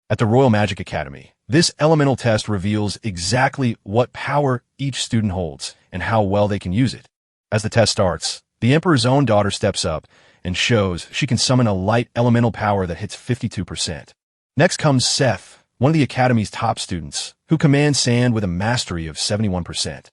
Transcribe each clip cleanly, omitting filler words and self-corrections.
At the Royal Magic Academy, this elemental test reveals exactly what power each student holds and how well they can use it. As the test starts, the Emperor's own daughter steps up and shows she can summon a light elemental power that hits 52%. Next comes Seth, one of the Academy's top students, who commands sand with a mastery of 71%.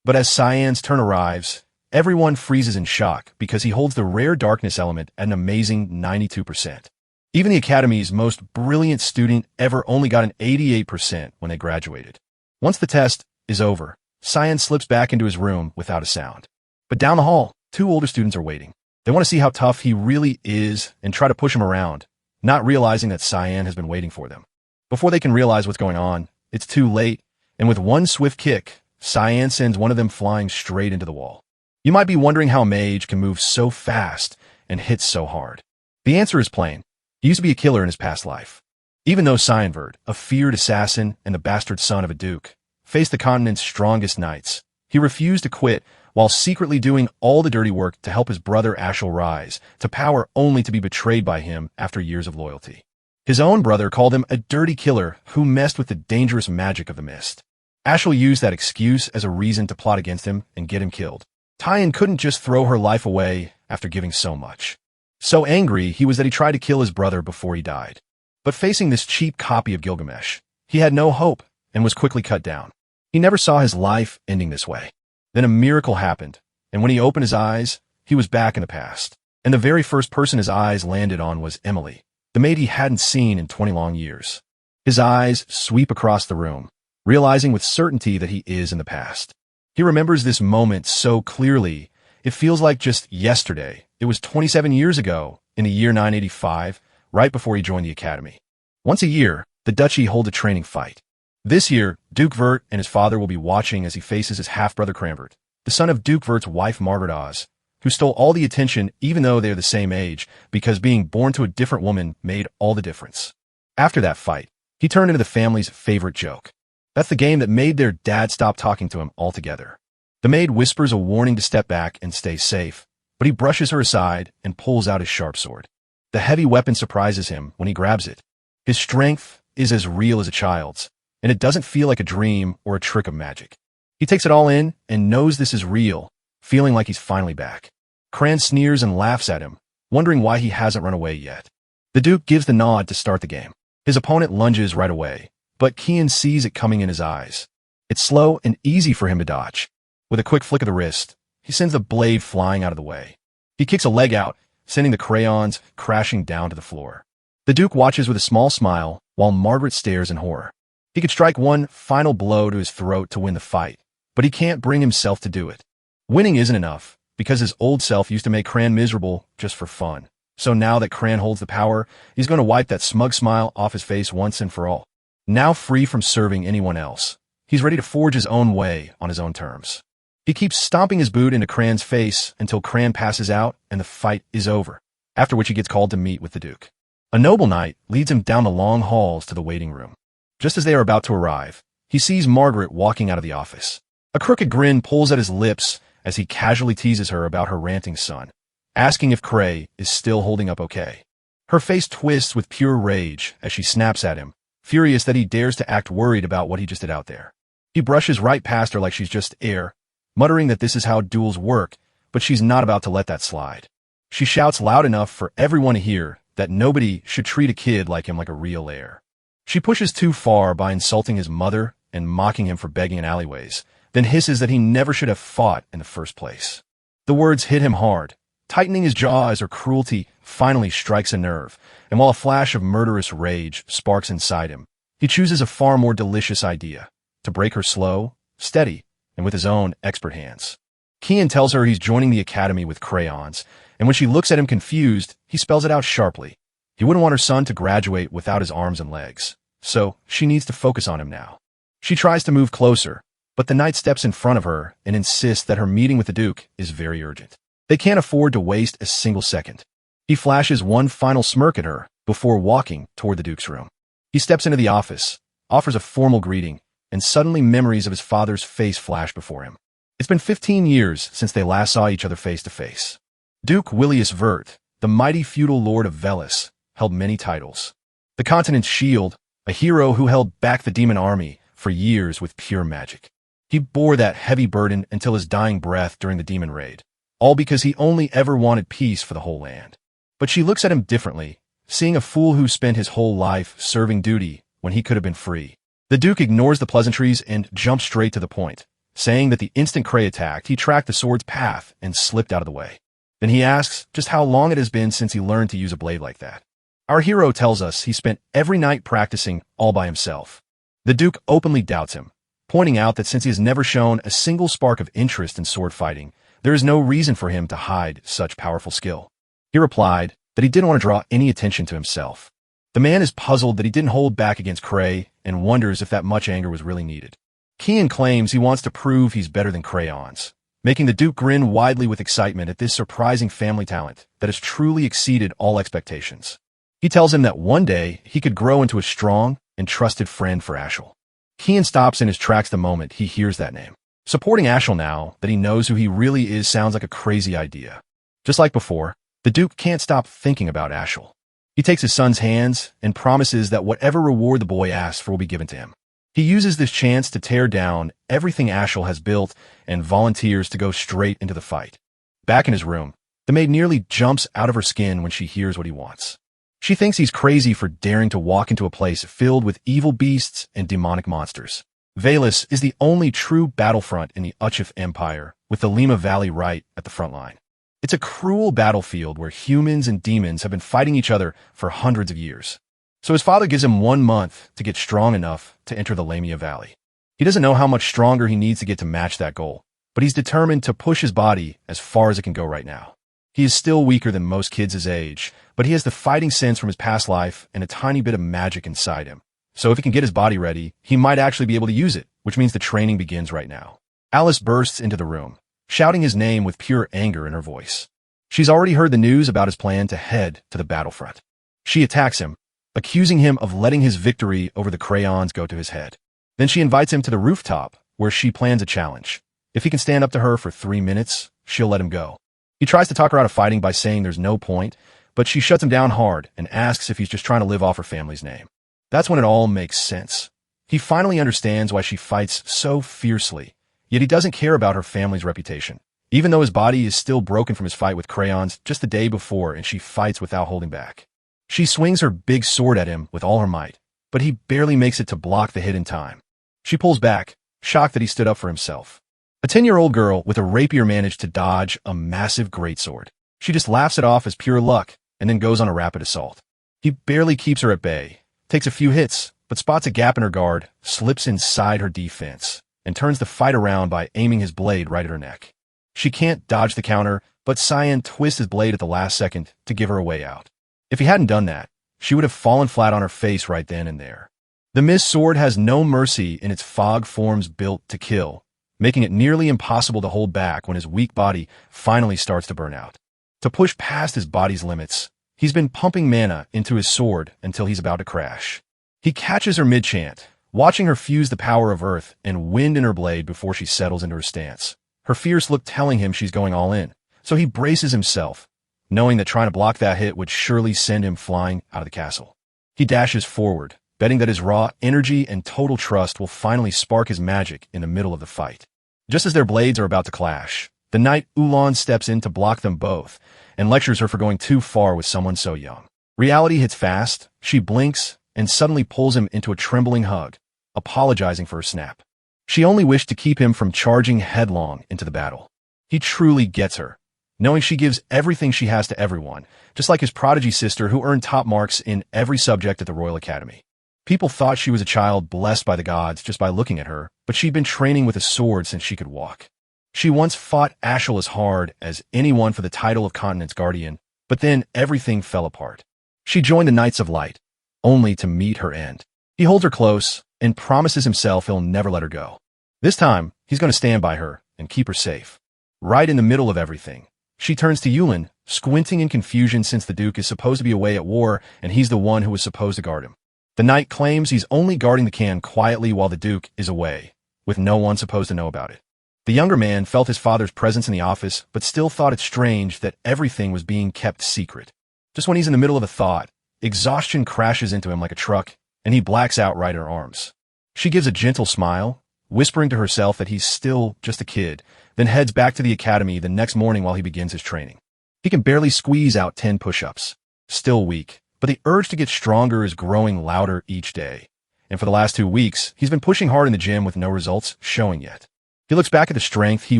But as Cyan's turn arrives, everyone freezes in shock because he holds the rare darkness element at an amazing 92%. Even the Academy's most brilliant student ever only got an 88% when they graduated. Once the test is over, Cyan slips back into his room without a sound. But down the hall, two older students are waiting. They want to see how tough he really is and try to push him around, not realizing that Cyan has been waiting for them. Before they can realize what's going on, it's too late, and with one swift kick, Cyan sends one of them flying straight into the wall. You might be wondering how a mage can move so fast and hit so hard. The answer is plain. He used to be a killer in his past life. Even though Cyanverd, a feared assassin and the bastard son of a duke, faced the continent's strongest knights, he refused to quit while secretly doing all the dirty work to help his brother Ashel rise to power only to be betrayed by him after years of loyalty. His own brother called him a dirty killer who messed with the dangerous magic of the mist. Ashel used that excuse as a reason to plot against him and get him killed. Tyan couldn't just throw her life away after giving so much. So angry he was that he tried to kill his brother before he died. But facing this cheap copy of Gilgamesh, he had no hope and was quickly cut down. He never saw his life ending this way. Then a miracle happened, and when he opened his eyes, he was back in the past. And the very first person his eyes landed on was Emily, the maid he hadn't seen in 20 long years. His eyes sweep across the room, realizing with certainty that he is in the past. He remembers this moment so clearly, it feels like just yesterday. It was 27 years ago, in the year 985, right before he joined the Academy. Once a year, the Duchy hold a training fight. This year, Duke Vert and his father will be watching as he faces his half-brother Cranvert, the son of Duke Vert's wife Margaret Oz, who stole all the attention even though they're the same age, because being born to a different woman made all the difference. After that fight, he turned into the family's favorite joke. That's the game that made their dad stop talking to him altogether. The maid whispers a warning to step back and stay safe, but he brushes her aside and pulls out his sharp sword. The heavy weapon surprises him when he grabs it. His strength is as real as a child's, and it doesn't feel like a dream or a trick of magic. He takes it all in and knows this is real, feeling like he's finally back. Cran sneers and laughs at him, wondering why he hasn't run away yet. The Duke gives the nod to start the game. His opponent lunges right away, but Kian sees it coming in his eyes. It's slow and easy for him to dodge. With a quick flick of the wrist, he sends the blade flying out of the way. He kicks a leg out, sending the crayons crashing down to the floor. The Duke watches with a small smile, while Margaret stares in horror. He could strike one final blow to his throat to win the fight, but he can't bring himself to do it. Winning isn't enough, because his old self used to make Cran miserable just for fun. So now that Cran holds the power, he's going to wipe that smug smile off his face once and for all. Now free from serving anyone else, he's ready to forge his own way on his own terms. He keeps stomping his boot into Cran's face until Cran passes out and the fight is over, after which he gets called to meet with the Duke. A noble knight leads him down the long halls to the waiting room. Just as they are about to arrive, he sees Margaret walking out of the office. A crooked grin pulls at his lips as he casually teases her about her ranting son, asking if Cray is still holding up okay. Her face twists with pure rage as she snaps at him, furious that he dares to act worried about what he just did out there. He brushes right past her like she's just air, muttering that this is how duels work, but she's not about to let that slide. She shouts loud enough for everyone to hear that nobody should treat a kid like him like a real heir. She pushes too far by insulting his mother and mocking him for begging in alleyways, then hisses that he never should have fought in the first place. The words hit him hard, tightening his jaw as her cruelty finally strikes a nerve, and while a flash of murderous rage sparks inside him, he chooses a far more delicious idea, to break her slow, steady, and with his own expert hands. Kian tells her he's joining the Academy with crayons, and when she looks at him confused, he spells it out sharply. He wouldn't want her son to graduate without his arms and legs, so she needs to focus on him now. She tries to move closer, but the knight steps in front of her and insists that her meeting with the Duke is very urgent. They can't afford to waste a single second. He flashes one final smirk at her before walking toward the Duke's room. He steps into the office, offers a formal greeting, and suddenly memories of his father's face flash before him. It's been 15 years since they last saw each other face to face. Duke Willius Vert, the mighty feudal lord of Velis, held many titles. The continent's shield, a hero who held back the demon army for years with pure magic. He bore that heavy burden until his dying breath during the demon raid, all because he only ever wanted peace for the whole land. But she looks at him differently, seeing a fool who spent his whole life serving duty when he could have been free. The Duke ignores the pleasantries and jumps straight to the point, saying that the instant Cray attacked, he tracked the sword's path and slipped out of the way. Then he asks just how long it has been since he learned to use a blade like that. Our hero tells us he spent every night practicing all by himself. The Duke openly doubts him, pointing out that since he has never shown a single spark of interest in sword fighting, there is no reason for him to hide such powerful skill. He replied that he didn't want to draw any attention to himself. The man is puzzled that he didn't hold back against Cray and wonders if that much anger was really needed. Kian claims he wants to prove he's better than crayons, making the Duke grin widely with excitement at this surprising family talent that has truly exceeded all expectations. He tells him that one day he could grow into a strong and trusted friend for Ashel. Kian stops in his tracks the moment he hears that name. Supporting Ashel now that he knows who he really is sounds like a crazy idea. Just like before, the Duke can't stop thinking about Ashel. He takes his son's hands and promises that whatever reward the boy asks for will be given to him. He uses this chance to tear down everything Ashel has built and volunteers to go straight into the fight. Back in his room, the maid nearly jumps out of her skin when she hears what he wants. She thinks he's crazy for daring to walk into a place filled with evil beasts and demonic monsters. Valus is the only true battlefront in the Uchif Empire, with the Lima Valley right at the front line. It's a cruel battlefield where humans and demons have been fighting each other for hundreds of years. So his father gives him 1 month to get strong enough to enter the Lamia Valley. He doesn't know how much stronger he needs to get to match that goal, but he's determined to push his body as far as it can go right now. He is still weaker than most kids his age, but he has the fighting sense from his past life and a tiny bit of magic inside him. So if he can get his body ready, he might actually be able to use it, which means the training begins right now. Alice bursts into the room, shouting his name with pure anger in her voice. She's already heard the news about his plan to head to the battlefront. She attacks him, accusing him of letting his victory over the crayons go to his head. Then she invites him to the rooftop, where she plans a challenge. If he can stand up to her for 3 minutes, she'll let him go. He tries to talk her out of fighting by saying there's no point, but she shuts him down hard and asks if he's just trying to live off her family's name. That's when it all makes sense. He finally understands why she fights so fiercely, yet he doesn't care about her family's reputation. Even though his body is still broken from his fight with crayons just the day before and she fights without holding back. She swings her big sword at him with all her might, but he barely makes it to block the hit in time. She pulls back, shocked that he stood up for himself. A 10-year-old girl with a rapier managed to dodge a massive greatsword. She just laughs it off as pure luck and then goes on a rapid assault. He barely keeps her at bay, takes a few hits, but spots a gap in her guard, slips inside her defense, and turns the fight around by aiming his blade right at her neck. She can't dodge the counter, but Cyan twists his blade at the last second to give her a way out. If he hadn't done that, she would have fallen flat on her face right then and there. The mist sword has no mercy in its fog forms built to kill, making it nearly impossible to hold back when his weak body finally starts to burn out. To push past his body's limits, he's been pumping mana into his sword until he's about to crash. He catches her mid-chant, watching her fuse the power of earth and wind in her blade before she settles into her stance. Her fierce look telling him she's going all in, so he braces himself, knowing that trying to block that hit would surely send him flying out of the castle. He dashes forward, betting that his raw energy and total trust will finally spark his magic in the middle of the fight. Just as their blades are about to clash, the knight Ulan steps in to block them both and lectures her for going too far with someone so young. Reality hits fast, she blinks, and suddenly pulls him into a trembling hug, apologizing for her snap. She only wished to keep him from charging headlong into the battle. He truly gets her, knowing she gives everything she has to everyone, just like his prodigy sister who earned top marks in every subject at the Royal Academy. People thought she was a child blessed by the gods just by looking at her, but she'd been training with a sword since she could walk. She once fought Ashel as hard as anyone for the title of Continent's Guardian, but then everything fell apart. She joined the Knights of Light, only to meet her end. He holds her close and promises himself he'll never let her go. This time, he's going to stand by her and keep her safe. Right in the middle of everything, she turns to Yulin, squinting in confusion since the Duke is supposed to be away at war and he's the one who was supposed to guard him. The knight claims he's only guarding the can quietly while the Duke is away, with no one supposed to know about it. The younger man felt his father's presence in the office, but still thought it strange that everything was being kept secret. Just when he's in the middle of a thought, exhaustion crashes into him like a truck, and he blacks out right in her arms. She gives a gentle smile, whispering to herself that he's still just a kid, then heads back to the academy the next morning while he begins his training. He can barely squeeze out 10 push-ups. Still weak, but the urge to get stronger is growing louder each day. And for the last 2 weeks, he's been pushing hard in the gym with no results showing yet. He looks back at the strength he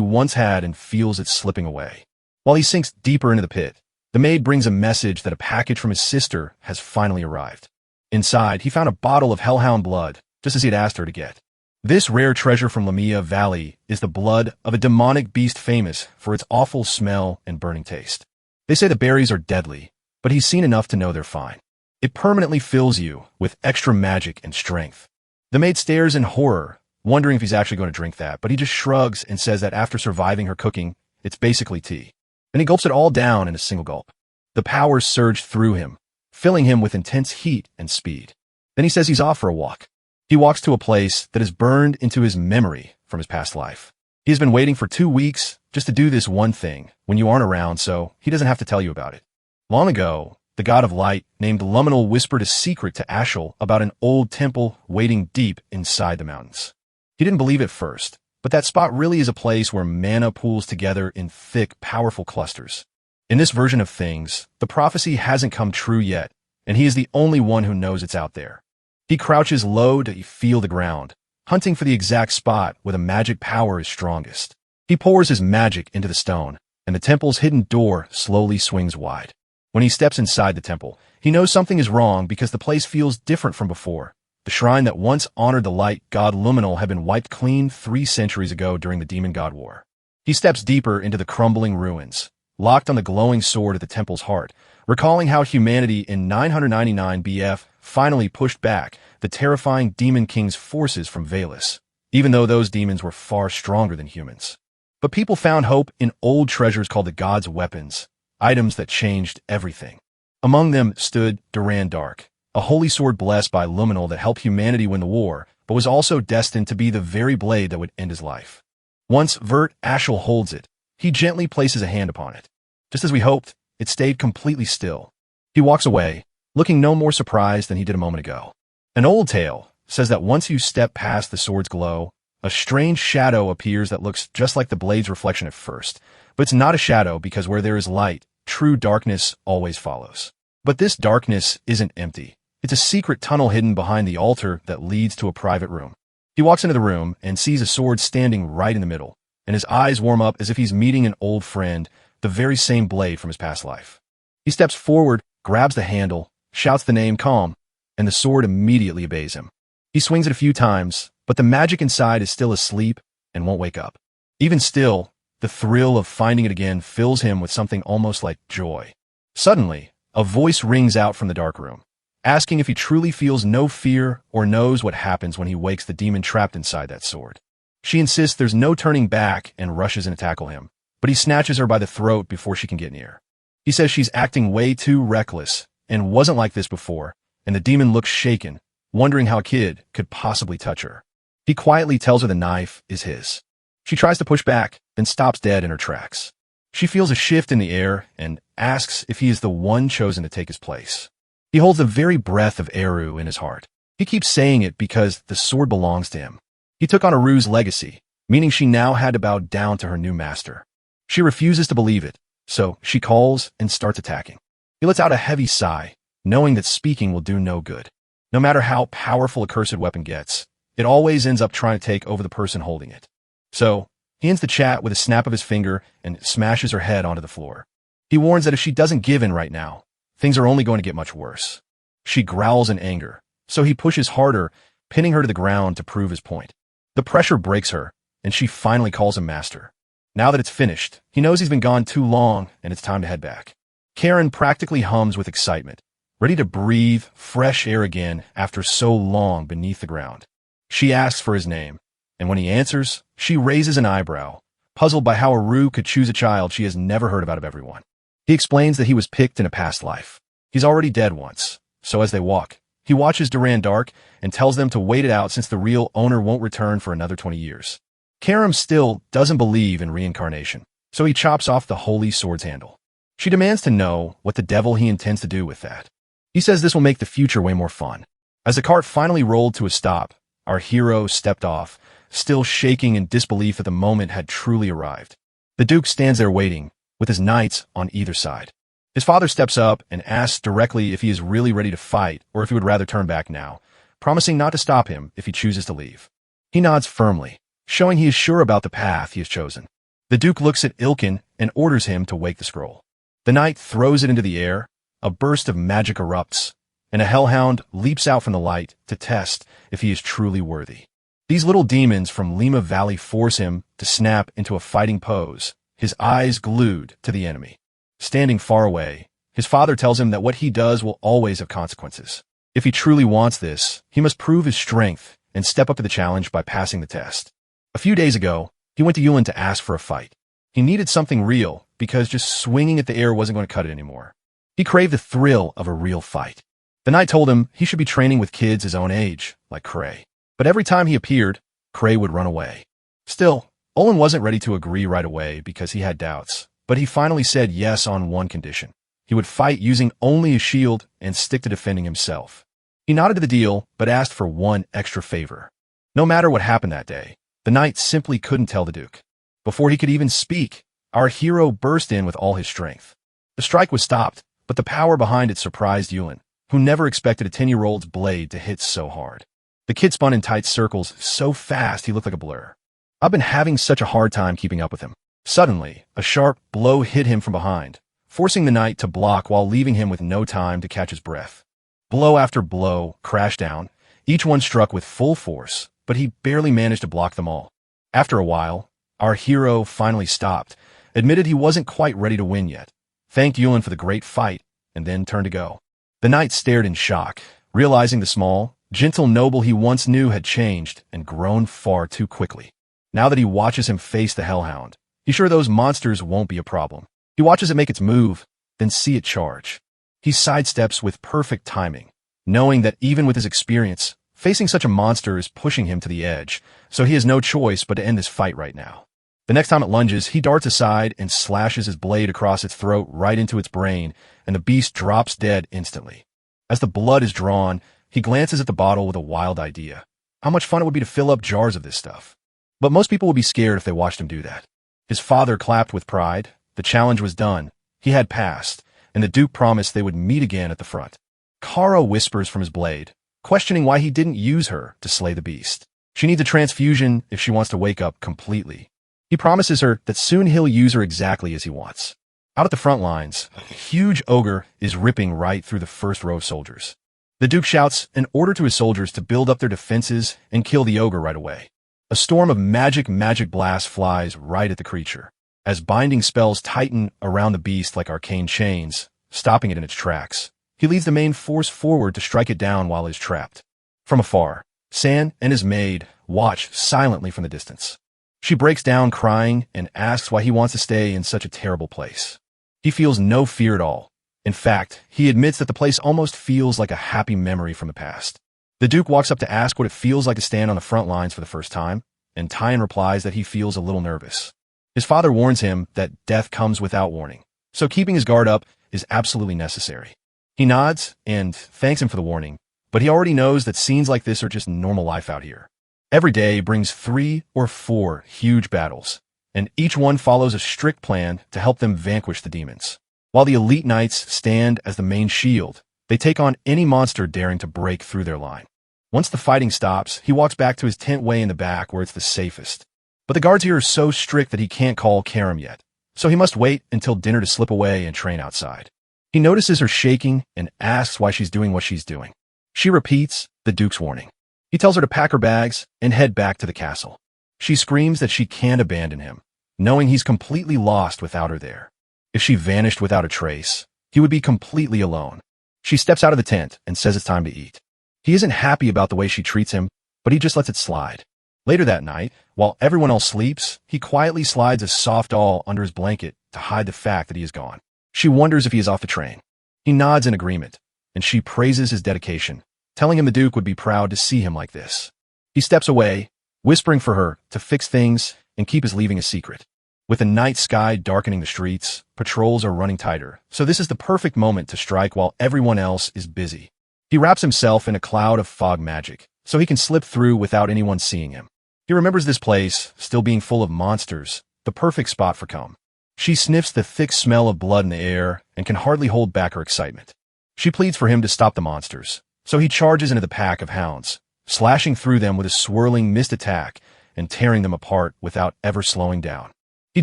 once had and feels it slipping away. While he sinks deeper into the pit, the maid brings a message that a package from his sister has finally arrived. Inside, he found a bottle of hellhound blood, just as he had asked her to get. This rare treasure from Lamia Valley is the blood of a demonic beast famous for its awful smell and burning taste. They say the berries are deadly, but he's seen enough to know they're fine. It permanently fills you with extra magic and strength. The maid stares in horror, wondering if he's actually going to drink that, but he just shrugs and says that after surviving her cooking, it's basically tea. And he gulps it all down in a single gulp. The powers surge through him, filling him with intense heat and speed. Then he says he's off for a walk. He walks to a place that is burned into his memory from his past life. He has been waiting for 2 weeks just to do this one thing when you aren't around, so he doesn't have to tell you about it. Long ago, the god of light named Luminal whispered a secret to Ashel about an old temple waiting deep inside the mountains. He didn't believe it first, but that spot really is a place where mana pools together in thick, powerful clusters. In this version of things, the prophecy hasn't come true yet, and he is the only one who knows it's out there. He crouches low to feel the ground, hunting for the exact spot where the magic power is strongest. He pours his magic into the stone, and the temple's hidden door slowly swings wide. When he steps inside the temple, he knows something is wrong because the place feels different from before. The shrine that once honored the light god Luminal had been wiped clean 3 centuries ago during the Demon God War. He steps deeper into the crumbling ruins, locked on the glowing sword at the temple's heart, recalling how humanity in 999 BF finally pushed back the terrifying Demon King's forces from Valus, even though those demons were far stronger than humans. But people found hope in old treasures called the God's Weapons, items that changed everything. Among them stood Duran Dark, a holy sword blessed by Luminal that helped humanity win the war, but was also destined to be the very blade that would end his life. Once Vert Ashel holds it, he gently places a hand upon it. Just as we hoped, it stayed completely still. He walks away, looking no more surprised than he did a moment ago. An old tale says that once you step past the sword's glow, a strange shadow appears that looks just like the blade's reflection at first, but it's not a shadow because where there is light, true darkness always follows. But this darkness isn't empty. It's a secret tunnel hidden behind the altar that leads to a private room. He walks into the room and sees a sword standing right in the middle, and his eyes warm up as if he's meeting an old friend, the very same blade from his past life. He steps forward, grabs the handle, shouts the name Calm, and the sword immediately obeys him. He swings it a few times, but the magic inside is still asleep and won't wake up. Even still, the thrill of finding it again fills him with something almost like joy. Suddenly, a voice rings out from the dark room, asking if he truly feels no fear or knows what happens when he wakes the demon trapped inside that sword. She insists there's no turning back and rushes in to tackle him, but he snatches her by the throat before she can get near. He says she's acting way too reckless and wasn't like this before, and the demon looks shaken, wondering how a kid could possibly touch her. He quietly tells her the knife is his. She tries to push back, then stops dead in her tracks. She feels a shift in the air and asks if he is the one chosen to take his place. He holds the very breath of Eru in his heart. He keeps saying it because the sword belongs to him. He took on Aru's legacy, meaning she now had to bow down to her new master. She refuses to believe it, so she calls and starts attacking. He lets out a heavy sigh, knowing that speaking will do no good. No matter how powerful a cursed weapon gets, it always ends up trying to take over the person holding it. So, he ends the chat with a snap of his finger and smashes her head onto the floor. He warns that if she doesn't give in right now, things are only going to get much worse. She growls in anger, so he pushes harder, pinning her to the ground to prove his point. The pressure breaks her, and she finally calls him master. Now that it's finished, he knows he's been gone too long, and it's time to head back. Karen practically hums with excitement, ready to breathe fresh air again after so long beneath the ground. She asks for his name, and when he answers, she raises an eyebrow, puzzled by how Aru could choose a child she has never heard about of everyone. He explains that he was picked in a past life. He's already dead once, so as they walk, he watches Duran Dark and tells them to wait it out since the real owner won't return for another 20 years. Karam still doesn't believe in reincarnation, so he chops off the holy sword's handle. She demands to know what the devil he intends to do with that. He says this will make the future way more fun. As the cart finally rolled to a stop, our hero stepped off, still shaking in disbelief that the moment had truly arrived. The Duke stands there waiting, with his knights on either side. His father steps up and asks directly if he is really ready to fight or if he would rather turn back now, promising not to stop him if he chooses to leave. He nods firmly, showing he is sure about the path he has chosen. The Duke looks at Ilkin and orders him to wake the scroll. The knight throws it into the air, a burst of magic erupts, and a hellhound leaps out from the light to test if he is truly worthy. These little demons from Lima Valley force him to snap into a fighting pose, his eyes glued to the enemy. Standing far away, his father tells him that what he does will always have consequences. If he truly wants this, he must prove his strength and step up to the challenge by passing the test. A few days ago, he went to Yulin to ask for a fight. He needed something real because just swinging at the air wasn't going to cut it anymore. He craved the thrill of a real fight. The knight told him he should be training with kids his own age, like Cray. But every time he appeared, Cray would run away. Still, Olin wasn't ready to agree right away because he had doubts, but he finally said yes on one condition. He would fight using only his shield and stick to defending himself. He nodded to the deal, but asked for one extra favor. No matter what happened that day, the knight simply couldn't tell the Duke. Before he could even speak, our hero burst in with all his strength. The strike was stopped, but the power behind it surprised Yulin, who never expected a 10-year-old's blade to hit so hard. The kid spun in tight circles so fast he looked like a blur. I've been having such a hard time keeping up with him. Suddenly, a sharp blow hit him from behind, forcing the knight to block while leaving him with no time to catch his breath. Blow after blow crashed down, each one struck with full force, but he barely managed to block them all. After a while, our hero finally stopped, admitted he wasn't quite ready to win yet, thanked Yulin for the great fight, and then turned to go. The knight stared in shock, realizing the small, gentle noble he once knew had changed and grown far too quickly. Now that he watches him face the hellhound, he's sure those monsters won't be a problem. He watches it make its move, then see it charge. He sidesteps with perfect timing, knowing that even with his experience, facing such a monster is pushing him to the edge, so he has no choice but to end this fight right now. The next time it lunges, he darts aside and slashes his blade across its throat right into its brain, and the beast drops dead instantly. As the blood is drawn, he glances at the bottle with a wild idea. How much fun it would be to fill up jars of this stuff. But most people would be scared if they watched him do that. His father clapped with pride. The challenge was done. He had passed, and the Duke promised they would meet again at the front. Kara whispers from his blade, questioning why he didn't use her to slay the beast. She needs a transfusion if she wants to wake up completely. He promises her that soon he'll use her exactly as he wants. Out at the front lines, a huge ogre is ripping right through the first row of soldiers. The Duke shouts an order to his soldiers to build up their defenses and kill the ogre right away. A storm of magic blast flies right at the creature, as binding spells tighten around the beast like arcane chains, stopping it in its tracks. He leads the main force forward to strike it down while it is trapped. From afar, San and his maid watch silently from the distance. She breaks down crying and asks why he wants to stay in such a terrible place. He feels no fear at all. In fact, he admits that the place almost feels like a happy memory from the past. The Duke walks up to ask what it feels like to stand on the front lines for the first time, and Tyan replies that he feels a little nervous. His father warns him that death comes without warning, so keeping his guard up is absolutely necessary. He nods and thanks him for the warning, but he already knows that scenes like this are just normal life out here. Every day brings 3 or 4 huge battles, and each one follows a strict plan to help them vanquish the demons. While the elite knights stand as the main shield, they take on any monster daring to break through their line. Once the fighting stops, he walks back to his tent way in the back where it's the safest. But the guards here are so strict that he can't call Karam yet, so he must wait until dinner to slip away and train outside. He notices her shaking and asks why she's doing what she's doing. She repeats the Duke's warning. He tells her to pack her bags and head back to the castle. She screams that she can't abandon him, knowing he's completely lost without her there. If she vanished without a trace, he would be completely alone. She steps out of the tent and says it's time to eat. He isn't happy about the way she treats him, but he just lets it slide. Later that night, while everyone else sleeps, he quietly slides a soft doll under his blanket to hide the fact that he is gone. She wonders if he is off the train. He nods in agreement, and she praises his dedication, telling him the Duke would be proud to see him like this. He steps away, whispering for her to fix things and keep his leaving a secret. With the night sky darkening the streets, patrols are running tighter, so this is the perfect moment to strike while everyone else is busy. He wraps himself in a cloud of fog magic, so he can slip through without anyone seeing him. He remembers this place, still being full of monsters, the perfect spot for Kom. She sniffs the thick smell of blood in the air and can hardly hold back her excitement. She pleads for him to stop the monsters, so he charges into the pack of hounds, slashing through them with a swirling mist attack and tearing them apart without ever slowing down. He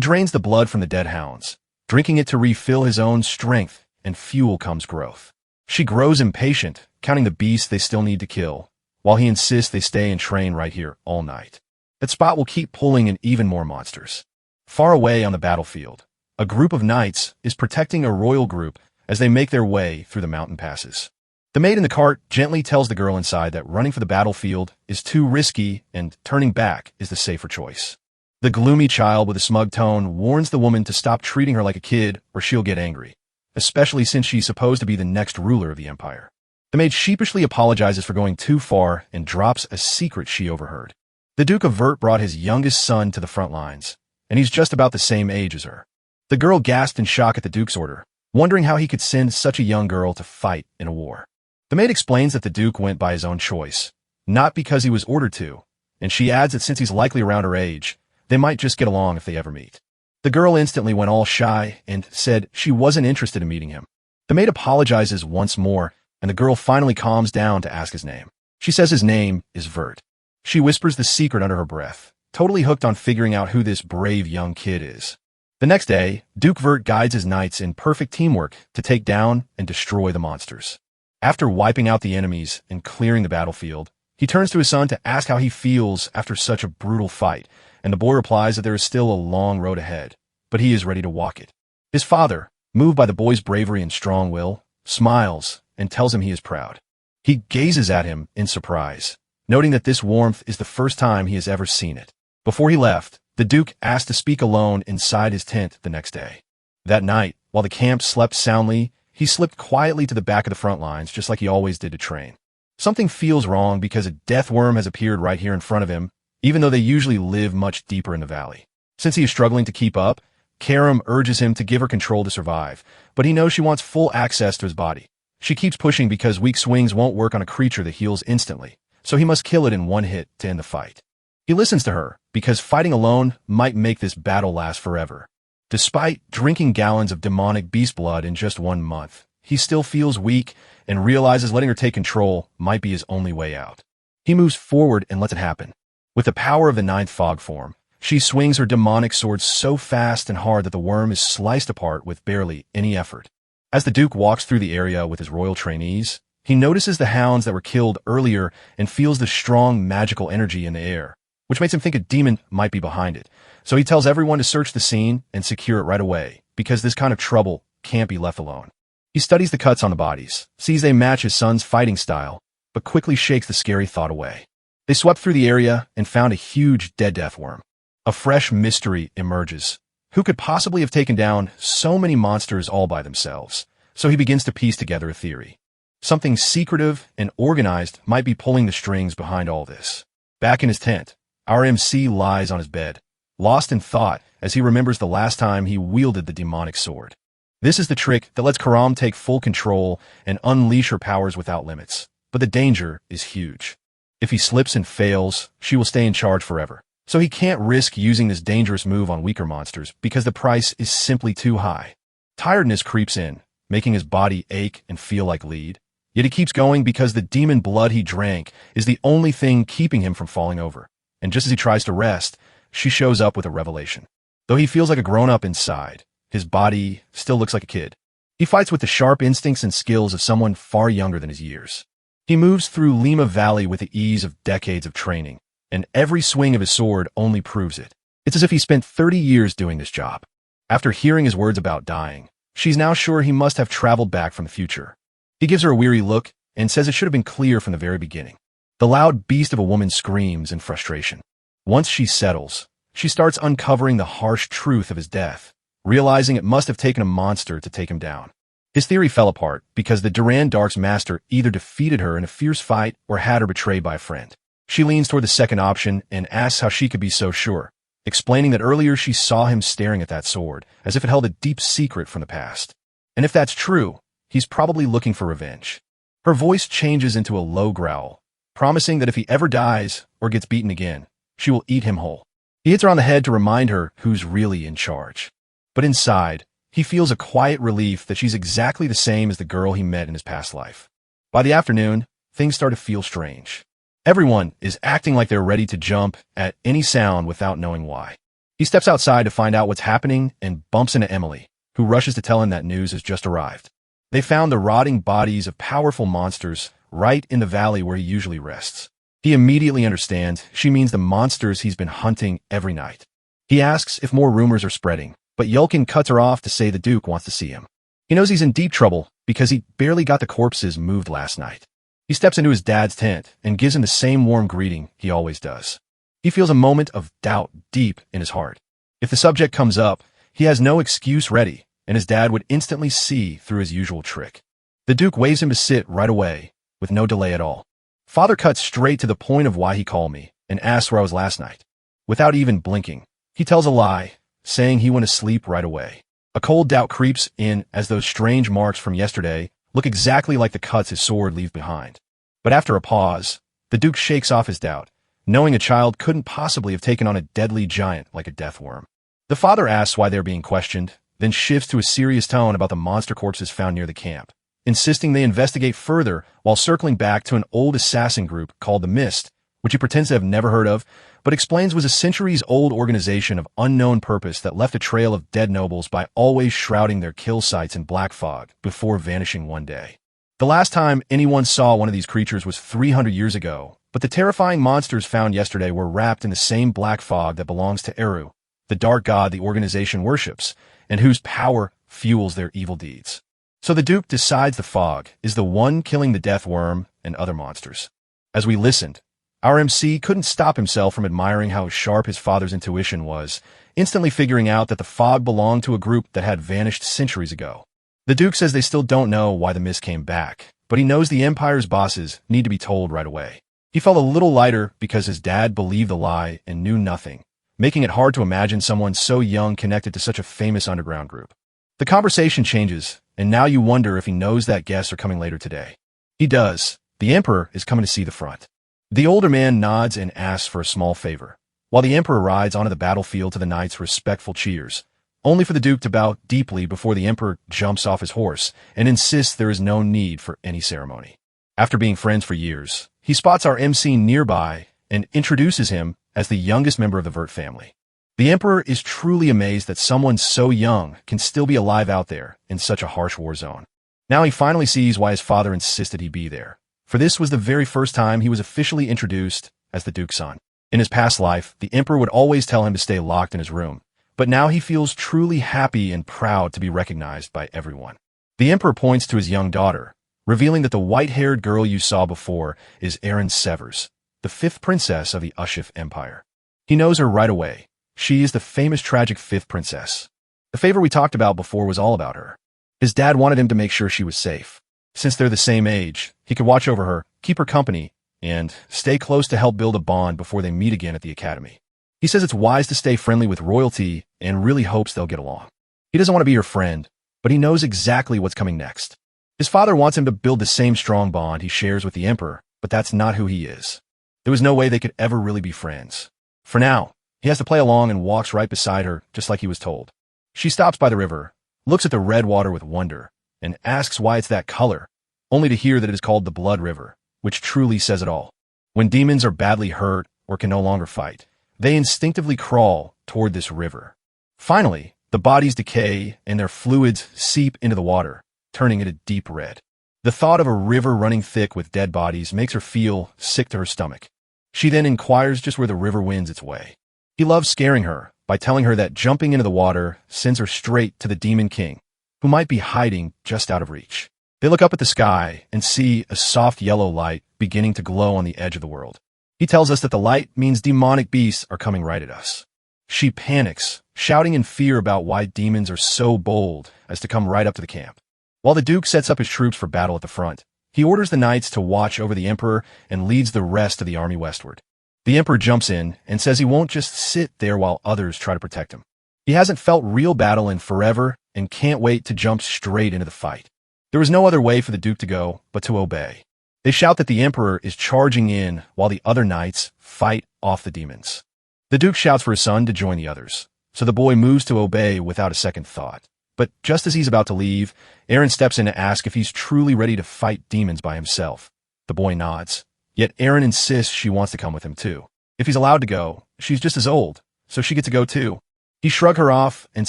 drains the blood from the dead hounds, drinking it to refill his own strength and fuel Kom's growth. She grows impatient, counting the beasts they still need to kill, while he insists they stay and train right here all night. That spot will keep pulling in even more monsters. Far away on the battlefield, a group of knights is protecting a royal group as they make their way through the mountain passes. The maid in the cart gently tells the girl inside that running for the battlefield is too risky and turning back is the safer choice. The gloomy child with a smug tone warns the woman to stop treating her like a kid or she'll get angry, especially since she's supposed to be the next ruler of the empire. The maid sheepishly apologizes for going too far and drops a secret she overheard. The Duke of Vert brought his youngest son to the front lines, and he's just about the same age as her. The girl gasped in shock at the Duke's order, wondering how he could send such a young girl to fight in a war. The maid explains that the Duke went by his own choice, not because he was ordered to, and she adds that since he's likely around her age, they might just get along if they ever meet. The girl instantly went all shy and said she wasn't interested in meeting him. The maid apologizes once more, and the girl finally calms down to ask his name. She says his name is Vert. She whispers the secret under her breath, totally hooked on figuring out who this brave young kid is. The next day, Duke Vert guides his knights in perfect teamwork to take down and destroy the monsters. After wiping out the enemies and clearing the battlefield, he turns to his son to ask how he feels after such a brutal fight, and the boy replies that there is still a long road ahead, but he is ready to walk it. His father, moved by the boy's bravery and strong will, smiles and tells him he is proud. He gazes at him in surprise, noting that this warmth is the first time he has ever seen it. Before he left, the Duke asked to speak alone inside his tent the next day. That night, while the camp slept soundly, he slipped quietly to the back of the front lines just like he always did to train. Something feels wrong because a death worm has appeared right here in front of him, even though they usually live much deeper in the valley. Since he is struggling to keep up, Karam urges him to give her control to survive, but he knows she wants full access to his body. She keeps pushing because weak swings won't work on a creature that heals instantly, so he must kill it in one hit to end the fight. He listens to her, because fighting alone might make this battle last forever. Despite drinking gallons of demonic beast blood in just 1 month, he still feels weak and realizes letting her take control might be his only way out. He moves forward and lets it happen. With the power of the 9th fog form, she swings her demonic sword so fast and hard that the worm is sliced apart with barely any effort. As the Duke walks through the area with his royal trainees, he notices the hounds that were killed earlier and feels the strong magical energy in the air, which makes him think a demon might be behind it. So he tells everyone to search the scene and secure it right away, because this kind of trouble can't be left alone. He studies the cuts on the bodies, sees they match his son's fighting style, but quickly shakes the scary thought away. They swept through the area and found a huge dead death worm. A fresh mystery emerges. Who could possibly have taken down so many monsters all by themselves? So he begins to piece together a theory. Something secretive and organized might be pulling the strings behind all this. Back in his tent, our MC lies on his bed, lost in thought as he remembers the last time he wielded the demonic sword. This is the trick that lets Karam take full control and unleash her powers without limits. But the danger is huge. If he slips and fails, she will stay in charge forever. So he can't risk using this dangerous move on weaker monsters because the price is simply too high. Tiredness creeps in, making his body ache and feel like lead. Yet he keeps going because the demon blood he drank is the only thing keeping him from falling over. And just as he tries to rest, she shows up with a revelation. Though he feels like a grown-up inside, his body still looks like a kid. He fights with the sharp instincts and skills of someone far younger than his years. He moves through Lima Valley with the ease of decades of training, and every swing of his sword only proves it. It's as if he spent 30 years doing this job. After hearing his words about dying, she's now sure he must have traveled back from the future. He gives her a weary look and says it should have been clear from the very beginning. The loud beast of a woman screams in frustration. Once she settles, she starts uncovering the harsh truth of his death, realizing it must have taken a monster to take him down. His theory fell apart because the Duran Dark's master either defeated her in a fierce fight or had her betrayed by a friend. She leans toward the second option and asks how she could be so sure, explaining that earlier she saw him staring at that sword, as if it held a deep secret from the past. And if that's true, he's probably looking for revenge. Her voice changes into a low growl, promising that if he ever dies or gets beaten again, she will eat him whole. He hits her on the head to remind her who's really in charge. But inside, he feels a quiet relief that she's exactly the same as the girl he met in his past life. By the afternoon, things start to feel strange. Everyone is acting like they're ready to jump at any sound without knowing why. He steps outside to find out what's happening and bumps into Emily, who rushes to tell him that news has just arrived. They found the rotting bodies of powerful monsters right in the valley where he usually rests. He immediately understands she means the monsters he's been hunting every night. He asks if more rumors are spreading, but Yelkin cuts her off to say the Duke wants to see him. He knows he's in deep trouble because he barely got the corpses moved last night. He steps into his dad's tent and gives him the same warm greeting he always does. He feels a moment of doubt deep in his heart. If the subject comes up, he has no excuse ready, and his dad would instantly see through his usual trick. The Duke waves him to sit right away, with no delay at all. Father cuts straight to the point of why he called me and asks where I was last night. Without even blinking, he tells a lie, saying he went to sleep right away. A cold doubt creeps in as those strange marks from yesterday look exactly like the cuts his sword leaves behind. But after a pause, the Duke shakes off his doubt, knowing a child couldn't possibly have taken on a deadly giant like a death worm. The father asks why they're being questioned, then shifts to a serious tone about the monster corpses found near the camp, insisting they investigate further while circling back to an old assassin group called the Mist, which he pretends to have never heard of, but explains was a centuries-old organization of unknown purpose that left a trail of dead nobles by always shrouding their kill sites in black fog before vanishing one day. The last time anyone saw one of these creatures was 300 years ago, but the terrifying monsters found yesterday were wrapped in the same black fog that belongs to Eru, the dark god the organization worships, and whose power fuels their evil deeds. So the Duke decides the fog is the one killing the death worm and other monsters. As we listened, our MC couldn't stop himself from admiring how sharp his father's intuition was, instantly figuring out that the fog belonged to a group that had vanished centuries ago. The Duke says they still don't know why the Mist came back, but he knows the Empire's bosses need to be told right away. He felt a little lighter because his dad believed the lie and knew nothing, making it hard to imagine someone so young connected to such a famous underground group. The conversation changes, and now you wonder if he knows that guests are coming later today. He does. The Emperor is coming to see the front. The older man nods and asks for a small favor, while the Emperor rides onto the battlefield to the knights' respectful cheers, only for the Duke to bow deeply before the Emperor jumps off his horse and insists there is no need for any ceremony. After being friends for years, he spots our MC nearby and introduces him as the youngest member of the Vert family. The Emperor is truly amazed that someone so young can still be alive out there in such a harsh war zone. Now he finally sees why his father insisted he be there, for this was the very first time he was officially introduced as the Duke's son. In his past life, the Emperor would always tell him to stay locked in his room, but now he feels truly happy and proud to be recognized by everyone. The Emperor points to his young daughter, revealing that the white-haired girl you saw before is Erin Severs, the 5th princess of the Ushif Empire. He knows her right away. She is the famous tragic 5th princess. The favor we talked about before was all about her. His dad wanted him to make sure she was safe. Since they're the same age, he could watch over her, keep her company, and stay close to help build a bond before they meet again at the academy. He says it's wise to stay friendly with royalty and really hopes they'll get along. He doesn't want to be her friend, but he knows exactly what's coming next. His father wants him to build the same strong bond he shares with the Emperor, but that's not who he is. There was no way they could ever really be friends. For now, he has to play along and walks right beside her, just like he was told. She stops by the river, looks at the red water with wonder, and asks why it's that color, only to hear that it is called the Blood River, which truly says it all. When demons are badly hurt or can no longer fight, they instinctively crawl toward this river. Finally, the bodies decay and their fluids seep into the water, turning it a deep red. The thought of a river running thick with dead bodies makes her feel sick to her stomach. She then inquires just where the river wends its way. He loves scaring her by telling her that jumping into the water sends her straight to the Demon King, who might be hiding just out of reach. They look up at the sky and see a soft yellow light beginning to glow on the edge of the world. He tells us that the light means demonic beasts are coming right at us. She panics, shouting in fear about why demons are so bold as to come right up to the camp. While the Duke sets up his troops for battle at the front, he orders the knights to watch over the Emperor and leads the rest of the army westward. The Emperor jumps in and says he won't just sit there while others try to protect him. He hasn't felt real battle in forever and can't wait to jump straight into the fight. There was no other way for the Duke to go but to obey. They shout that the Emperor is charging in while the other knights fight off the demons. The Duke shouts for his son to join the others, so the boy moves to obey without a second thought. But just as he's about to leave, Eren steps in to ask if he's truly ready to fight demons by himself. The boy nods, yet Eren insists she wants to come with him too. If he's allowed to go, she's just as old, so she gets to go too. He shrugs her off and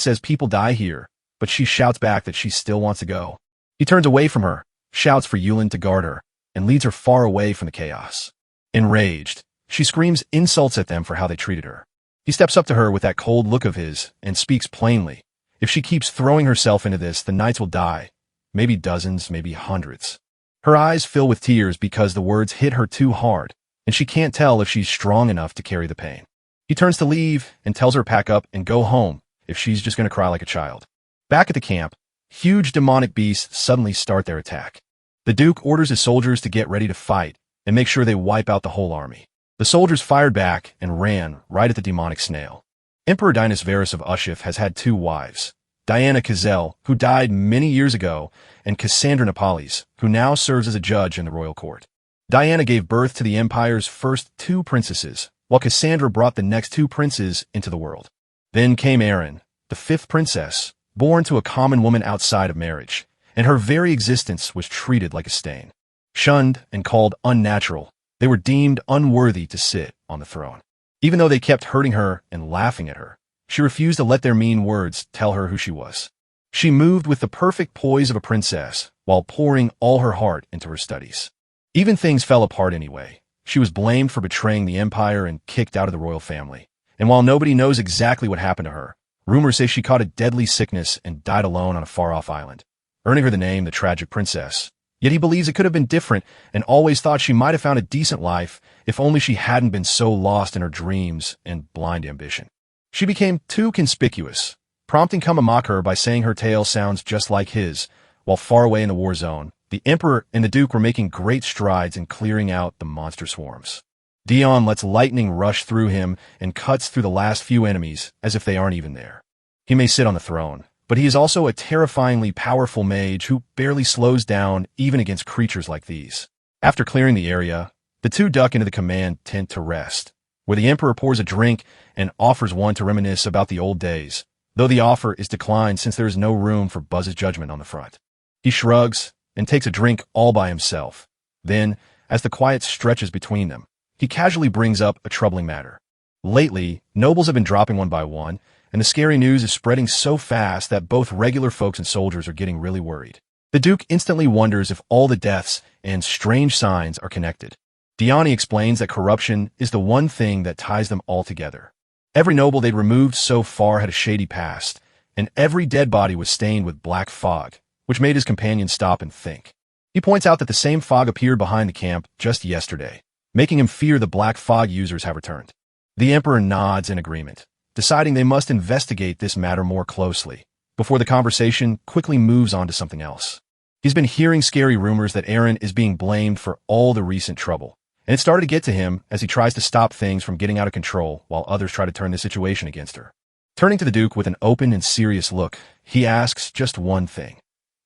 says people die here, but she shouts back that she still wants to go. He turns away from her, shouts for Yulin to guard her, and leads her far away from the chaos. Enraged, she screams insults at them for how they treated her. He steps up to her with that cold look of his and speaks plainly. If she keeps throwing herself into this, the knights will die. Maybe dozens, maybe hundreds. Her eyes fill with tears because the words hit her too hard, and she can't tell if she's strong enough to carry the pain. He turns to leave and tells her to pack up and go home if she's just going to cry like a child. Back at the camp, huge demonic beasts suddenly start their attack. The Duke orders his soldiers to get ready to fight and make sure they wipe out the whole army. The soldiers fired back and ran right at the demonic snail. Emperor Dinas Varus of Ushif has had two wives, Diana Kazel, who died many years ago, and Cassandra Nepales, who now serves as a judge in the royal court. Diana gave birth to the empire's first two princesses, while Cassandra brought the next two princes into the world. Then came Eren, the fifth princess, born to a common woman outside of marriage, and her very existence was treated like a stain. Shunned and called unnatural, they were deemed unworthy to sit on the throne. Even though they kept hurting her and laughing at her, she refused to let their mean words tell her who she was. She moved with the perfect poise of a princess while pouring all her heart into her studies. Even things fell apart anyway. She was blamed for betraying the empire and kicked out of the royal family. And while nobody knows exactly what happened to her, rumors say she caught a deadly sickness and died alone on a far-off island, earning her the name the Tragic Princess. Yet he believes it could have been different and always thought she might have found a decent life if only she hadn't been so lost in her dreams and blind ambition. She became too conspicuous, prompting Kama mock her by saying her tale sounds just like his. While far away in the war zone, the Emperor and the Duke were making great strides in clearing out the monster swarms. Dion lets lightning rush through him and cuts through the last few enemies as if they aren't even there. He may sit on the throne, but he is also a terrifyingly powerful mage who barely slows down even against creatures like these. After clearing the area, the two duck into the command tent to rest, where the Emperor pours a drink and offers one to reminisce about the old days, though the offer is declined since there is no room for Buzz's judgment on the front. He shrugs and takes a drink all by himself. Then, as the quiet stretches between them, he casually brings up a troubling matter. Lately, nobles have been dropping one by one, and the scary news is spreading so fast that both regular folks and soldiers are getting really worried. The Duke instantly wonders if all the deaths and strange signs are connected. Diani explains that corruption is the one thing that ties them all together. Every noble they'd removed so far had a shady past, and every dead body was stained with black fog, which made his companion stop and think. He points out that the same fog appeared behind the camp just yesterday, making him fear the black fog users have returned. The Emperor nods in agreement, deciding they must investigate this matter more closely, before the conversation quickly moves on to something else. He's been hearing scary rumors that Eren is being blamed for all the recent trouble, and it started to get to him as he tries to stop things from getting out of control while others try to turn the situation against her. Turning to the Duke with an open and serious look, he asks just one thing.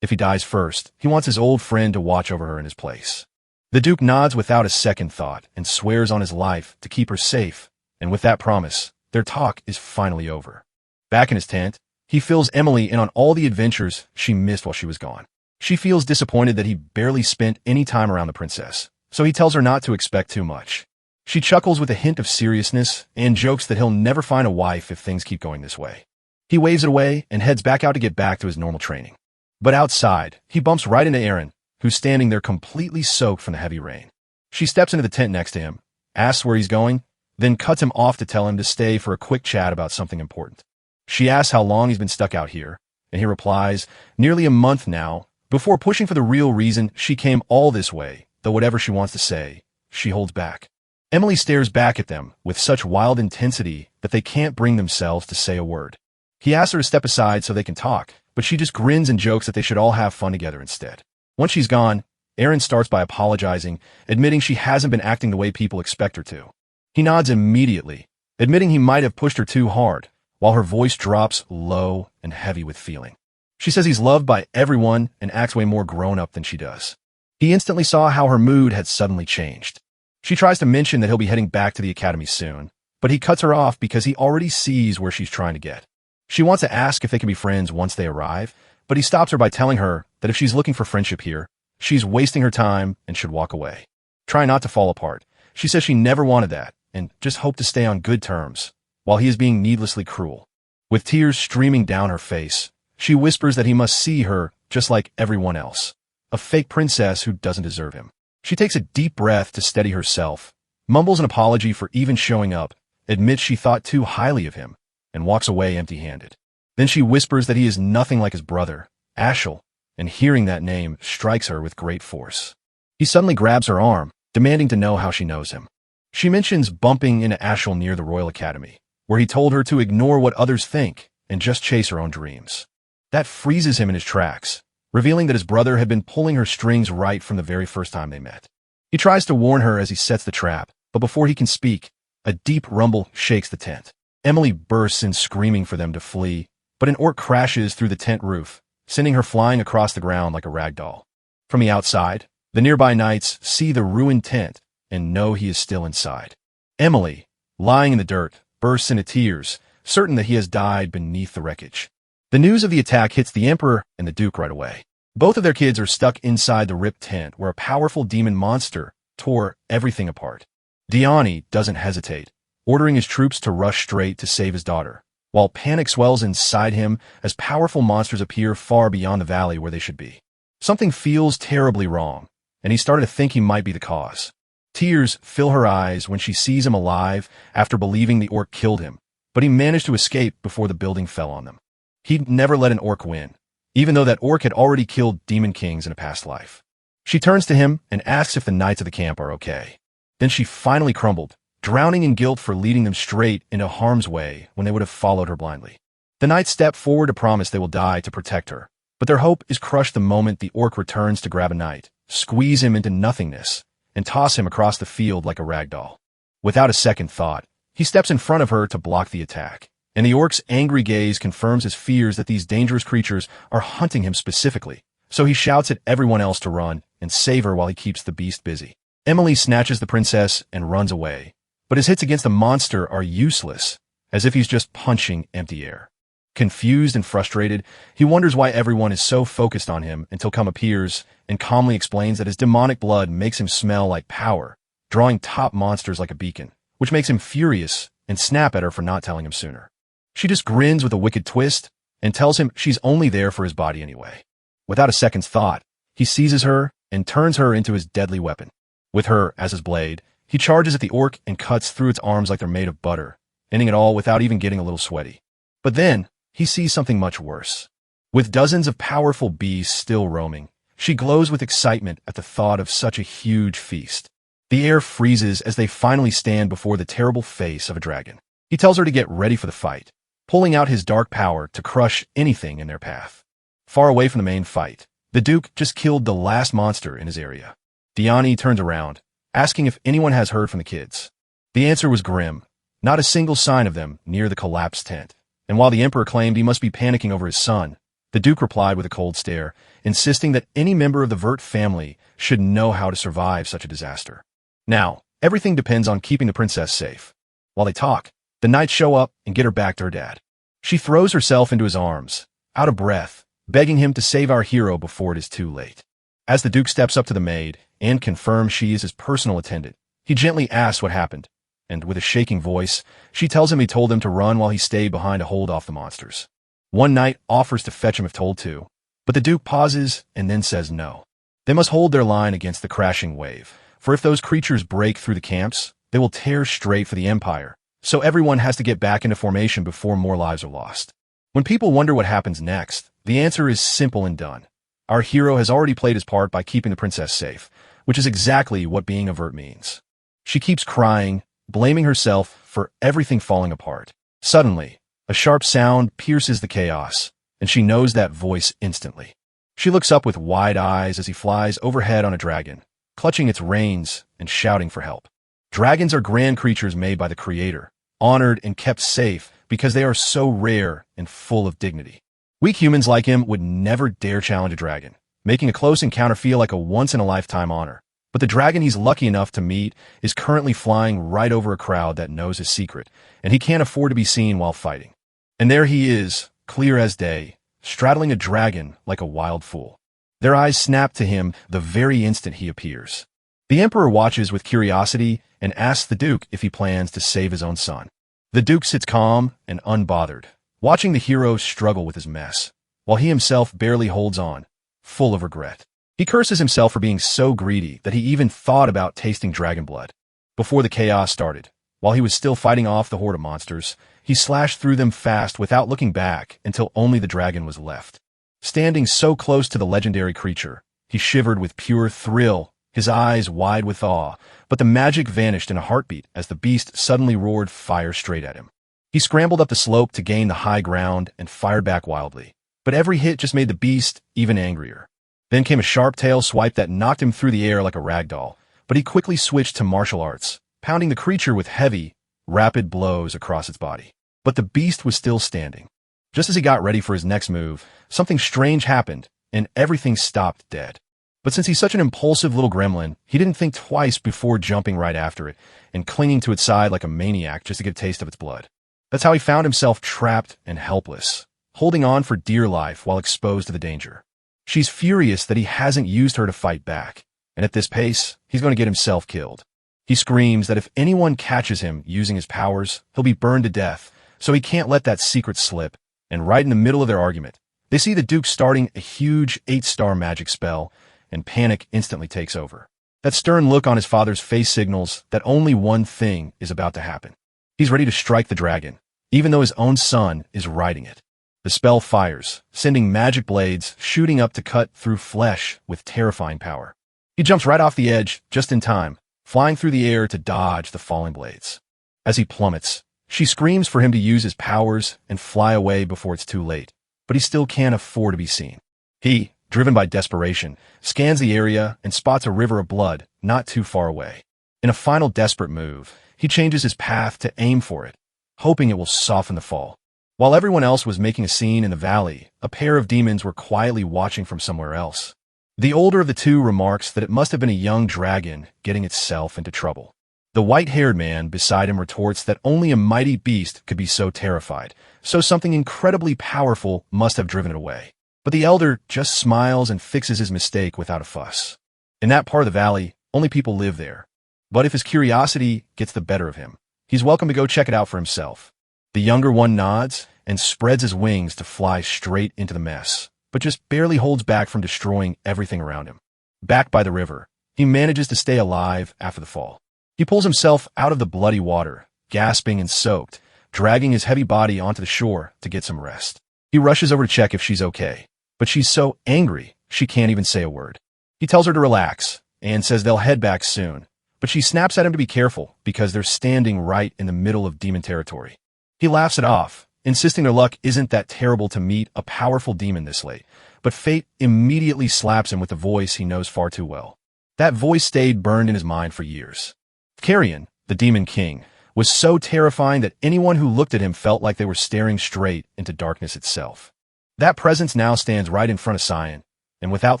If he dies first, he wants his old friend to watch over her in his place. The Duke nods without a second thought and swears on his life to keep her safe, and with that promise, their talk is finally over. Back in his tent, he fills Emily in on all the adventures she missed while she was gone. She feels disappointed that he barely spent any time around the princess, so he tells her not to expect too much. She chuckles with a hint of seriousness and jokes that he'll never find a wife if things keep going this way. He waves it away and heads back out to get back to his normal training. But outside, he bumps right into Eren, who's standing there completely soaked from the heavy rain. She steps into the tent next to him, asks where he's going, then cuts him off to tell him to stay for a quick chat about something important. She asks how long he's been stuck out here, and he replies, nearly a month now, before pushing for the real reason she came all this way, though whatever she wants to say, she holds back. Emily stares back at them with such wild intensity that they can't bring themselves to say a word. He asks her to step aside so they can talk, but she just grins and jokes that they should all have fun together instead. Once she's gone, Eren starts by apologizing, admitting she hasn't been acting the way people expect her to. He nods immediately, admitting he might have pushed her too hard, while her voice drops low and heavy with feeling. She says he's loved by everyone and acts way more grown-up than she does. He instantly saw how her mood had suddenly changed. She tries to mention that he'll be heading back to the academy soon, but he cuts her off because he already sees where she's trying to get. She wants to ask if they can be friends once they arrive, but he stops her by telling her that if she's looking for friendship here, she's wasting her time and should walk away. Try not to fall apart. She says she never wanted that and just hoped to stay on good terms, while he is being needlessly cruel. With tears streaming down her face, she whispers that he must see her just like everyone else, a fake princess who doesn't deserve him. She takes a deep breath to steady herself, mumbles an apology for even showing up, admits she thought too highly of him, and walks away empty-handed. Then she whispers that he is nothing like his brother, Ashel, and hearing that name strikes her with great force. He suddenly grabs her arm, demanding to know how she knows him. She mentions bumping into Ashel near the Royal Academy, where he told her to ignore what others think and just chase her own dreams. That freezes him in his tracks, revealing that his brother had been pulling her strings right from the very first time they met. He tries to warn her as he sets the trap, but before he can speak, a deep rumble shakes the tent. Emily bursts in screaming for them to flee, but an orc crashes through the tent roof, sending her flying across the ground like a rag doll. From the outside, the nearby knights see the ruined tent and know he is still inside. Emily, lying in the dirt, bursts into tears, certain that he has died beneath the wreckage. The news of the attack hits the Emperor and the Duke right away. Both of their kids are stuck inside the ripped tent where a powerful demon monster tore everything apart. Diani doesn't hesitate, ordering his troops to rush straight to save his daughter, while panic swells inside him as powerful monsters appear far beyond the valley where they should be. Something feels terribly wrong, and he started to think he might be the cause. Tears fill her eyes when she sees him alive after believing the orc killed him, but he managed to escape before the building fell on them. He'd never let an orc win, even though that orc had already killed demon kings in a past life. She turns to him and asks if the knights of the camp are okay. Then she finally crumbled, drowning in guilt for leading them straight into harm's way when they would have followed her blindly. The knights step forward to promise they will die to protect her, but their hope is crushed the moment the orc returns to grab a knight, squeeze him into nothingness, and toss him across the field like a rag doll. Without a second thought, he steps in front of her to block the attack, and the orc's angry gaze confirms his fears that these dangerous creatures are hunting him specifically, so he shouts at everyone else to run and save her while he keeps the beast busy. Emily snatches the princess and runs away, but his hits against the monster are useless, as if he's just punching empty air. Confused and frustrated, he wonders why everyone is so focused on him until Cum appears and calmly explains that his demonic blood makes him smell like power, drawing top monsters like a beacon, which makes him furious and snap at her for not telling him sooner. She just grins with a wicked twist and tells him she's only there for his body anyway. Without a second's thought, he seizes her and turns her into his deadly weapon. With her as his blade, he charges at the orc and cuts through its arms like they're made of butter, ending it all without even getting a little sweaty. But then, he sees something much worse. With dozens of powerful beasts still roaming, she glows with excitement at the thought of such a huge feast. The air freezes as they finally stand before the terrible face of a dragon. He tells her to get ready for the fight, pulling out his dark power to crush anything in their path. Far away from the main fight, the Duke just killed the last monster in his area. Diani turns around, asking if anyone has heard from the kids. The answer was grim, not a single sign of them near the collapsed tent. And while the Emperor claimed he must be panicking over his son, the Duke replied with a cold stare, insisting that any member of the Vert family should know how to survive such a disaster. Now, everything depends on keeping the princess safe. While they talk, the knights show up and get her back to her dad. She throws herself into his arms, out of breath, begging him to save our hero before it is too late. As the Duke steps up to the maid and confirms she is his personal attendant, he gently asks what happened, and with a shaking voice, she tells him he told them to run while he stayed behind to hold off the monsters. One knight offers to fetch him if told to, but the Duke pauses and then says no. They must hold their line against the crashing wave, for if those creatures break through the camps, they will tear straight for the Empire, so everyone has to get back into formation before more lives are lost. When people wonder what happens next, the answer is simple and done. Our hero has already played his part by keeping the princess safe, which is exactly what being a Vert means. She keeps crying, blaming herself for everything falling apart. Suddenly, a sharp sound pierces the chaos, and she knows that voice instantly. She looks up with wide eyes as he flies overhead on a dragon, clutching its reins and shouting for help. Dragons are grand creatures made by the Creator, honored and kept safe because they are so rare and full of dignity. Weak humans like him would never dare challenge a dragon, making a close encounter feel like a once-in-a-lifetime honor. But the dragon he's lucky enough to meet is currently flying right over a crowd that knows his secret, and he can't afford to be seen while fighting. And there he is, clear as day, straddling a dragon like a wild fool. Their eyes snap to him the very instant he appears. The Emperor watches with curiosity and asks the Duke if he plans to save his own son. The Duke sits calm and unbothered, watching the hero struggle with his mess, while he himself barely holds on, full of regret. He curses himself for being so greedy that he even thought about tasting dragon blood. Before the chaos started, while he was still fighting off the horde of monsters, he slashed through them fast without looking back until only the dragon was left. Standing so close to the legendary creature, he shivered with pure thrill, his eyes wide with awe, but the magic vanished in a heartbeat as the beast suddenly roared fire straight at him. He scrambled up the slope to gain the high ground and fired back wildly, but every hit just made the beast even angrier. Then came a sharp tail swipe that knocked him through the air like a rag doll, but he quickly switched to martial arts, pounding the creature with heavy, rapid blows across its body. But the beast was still standing. Just as he got ready for his next move, something strange happened, and everything stopped dead. But since he's such an impulsive little gremlin, he didn't think twice before jumping right after it and clinging to its side like a maniac just to get a taste of its blood. That's how he found himself trapped and helpless, holding on for dear life while exposed to the danger. She's furious that he hasn't used her to fight back, and at this pace, he's going to get himself killed. He screams that if anyone catches him using his powers, he'll be burned to death, so he can't let that secret slip, and right in the middle of their argument, they see the Duke starting a huge 8-star magic spell, and panic instantly takes over. That stern look on his father's face signals that only one thing is about to happen. He's ready to strike the dragon, even though his own son is riding it. The spell fires, sending magic blades shooting up to cut through flesh with terrifying power. He jumps right off the edge, just in time, flying through the air to dodge the falling blades. As he plummets, she screams for him to use his powers and fly away before it's too late, but he still can't afford to be seen. He, driven by desperation, scans the area and spots a river of blood not too far away. In a final desperate move, he changes his path to aim for it, hoping it will soften the fall. While everyone else was making a scene in the valley, a pair of demons were quietly watching from somewhere else. The older of the two remarks that it must have been a young dragon getting itself into trouble. The white-haired man beside him retorts that only a mighty beast could be so terrified, so something incredibly powerful must have driven it away. But the elder just smiles and fixes his mistake without a fuss. In that part of the valley, only people live there. But if his curiosity gets the better of him, he's welcome to go check it out for himself. The younger one nods and spreads his wings to fly straight into the mess, but just barely holds back from destroying everything around him. Back by the river, he manages to stay alive after the fall. He pulls himself out of the bloody water, gasping and soaked, dragging his heavy body onto the shore to get some rest. He rushes over to check if she's okay, but she's so angry she can't even say a word. He tells her to relax and says they'll head back soon, but she snaps at him to be careful because they're standing right in the middle of demon territory. He laughs it off, insisting their luck isn't that terrible to meet a powerful demon this late, but fate immediately slaps him with a voice he knows far too well. That voice stayed burned in his mind for years. Carrion, the Demon King, was so terrifying that anyone who looked at him felt like they were staring straight into darkness itself. That presence now stands right in front of Cyan, and without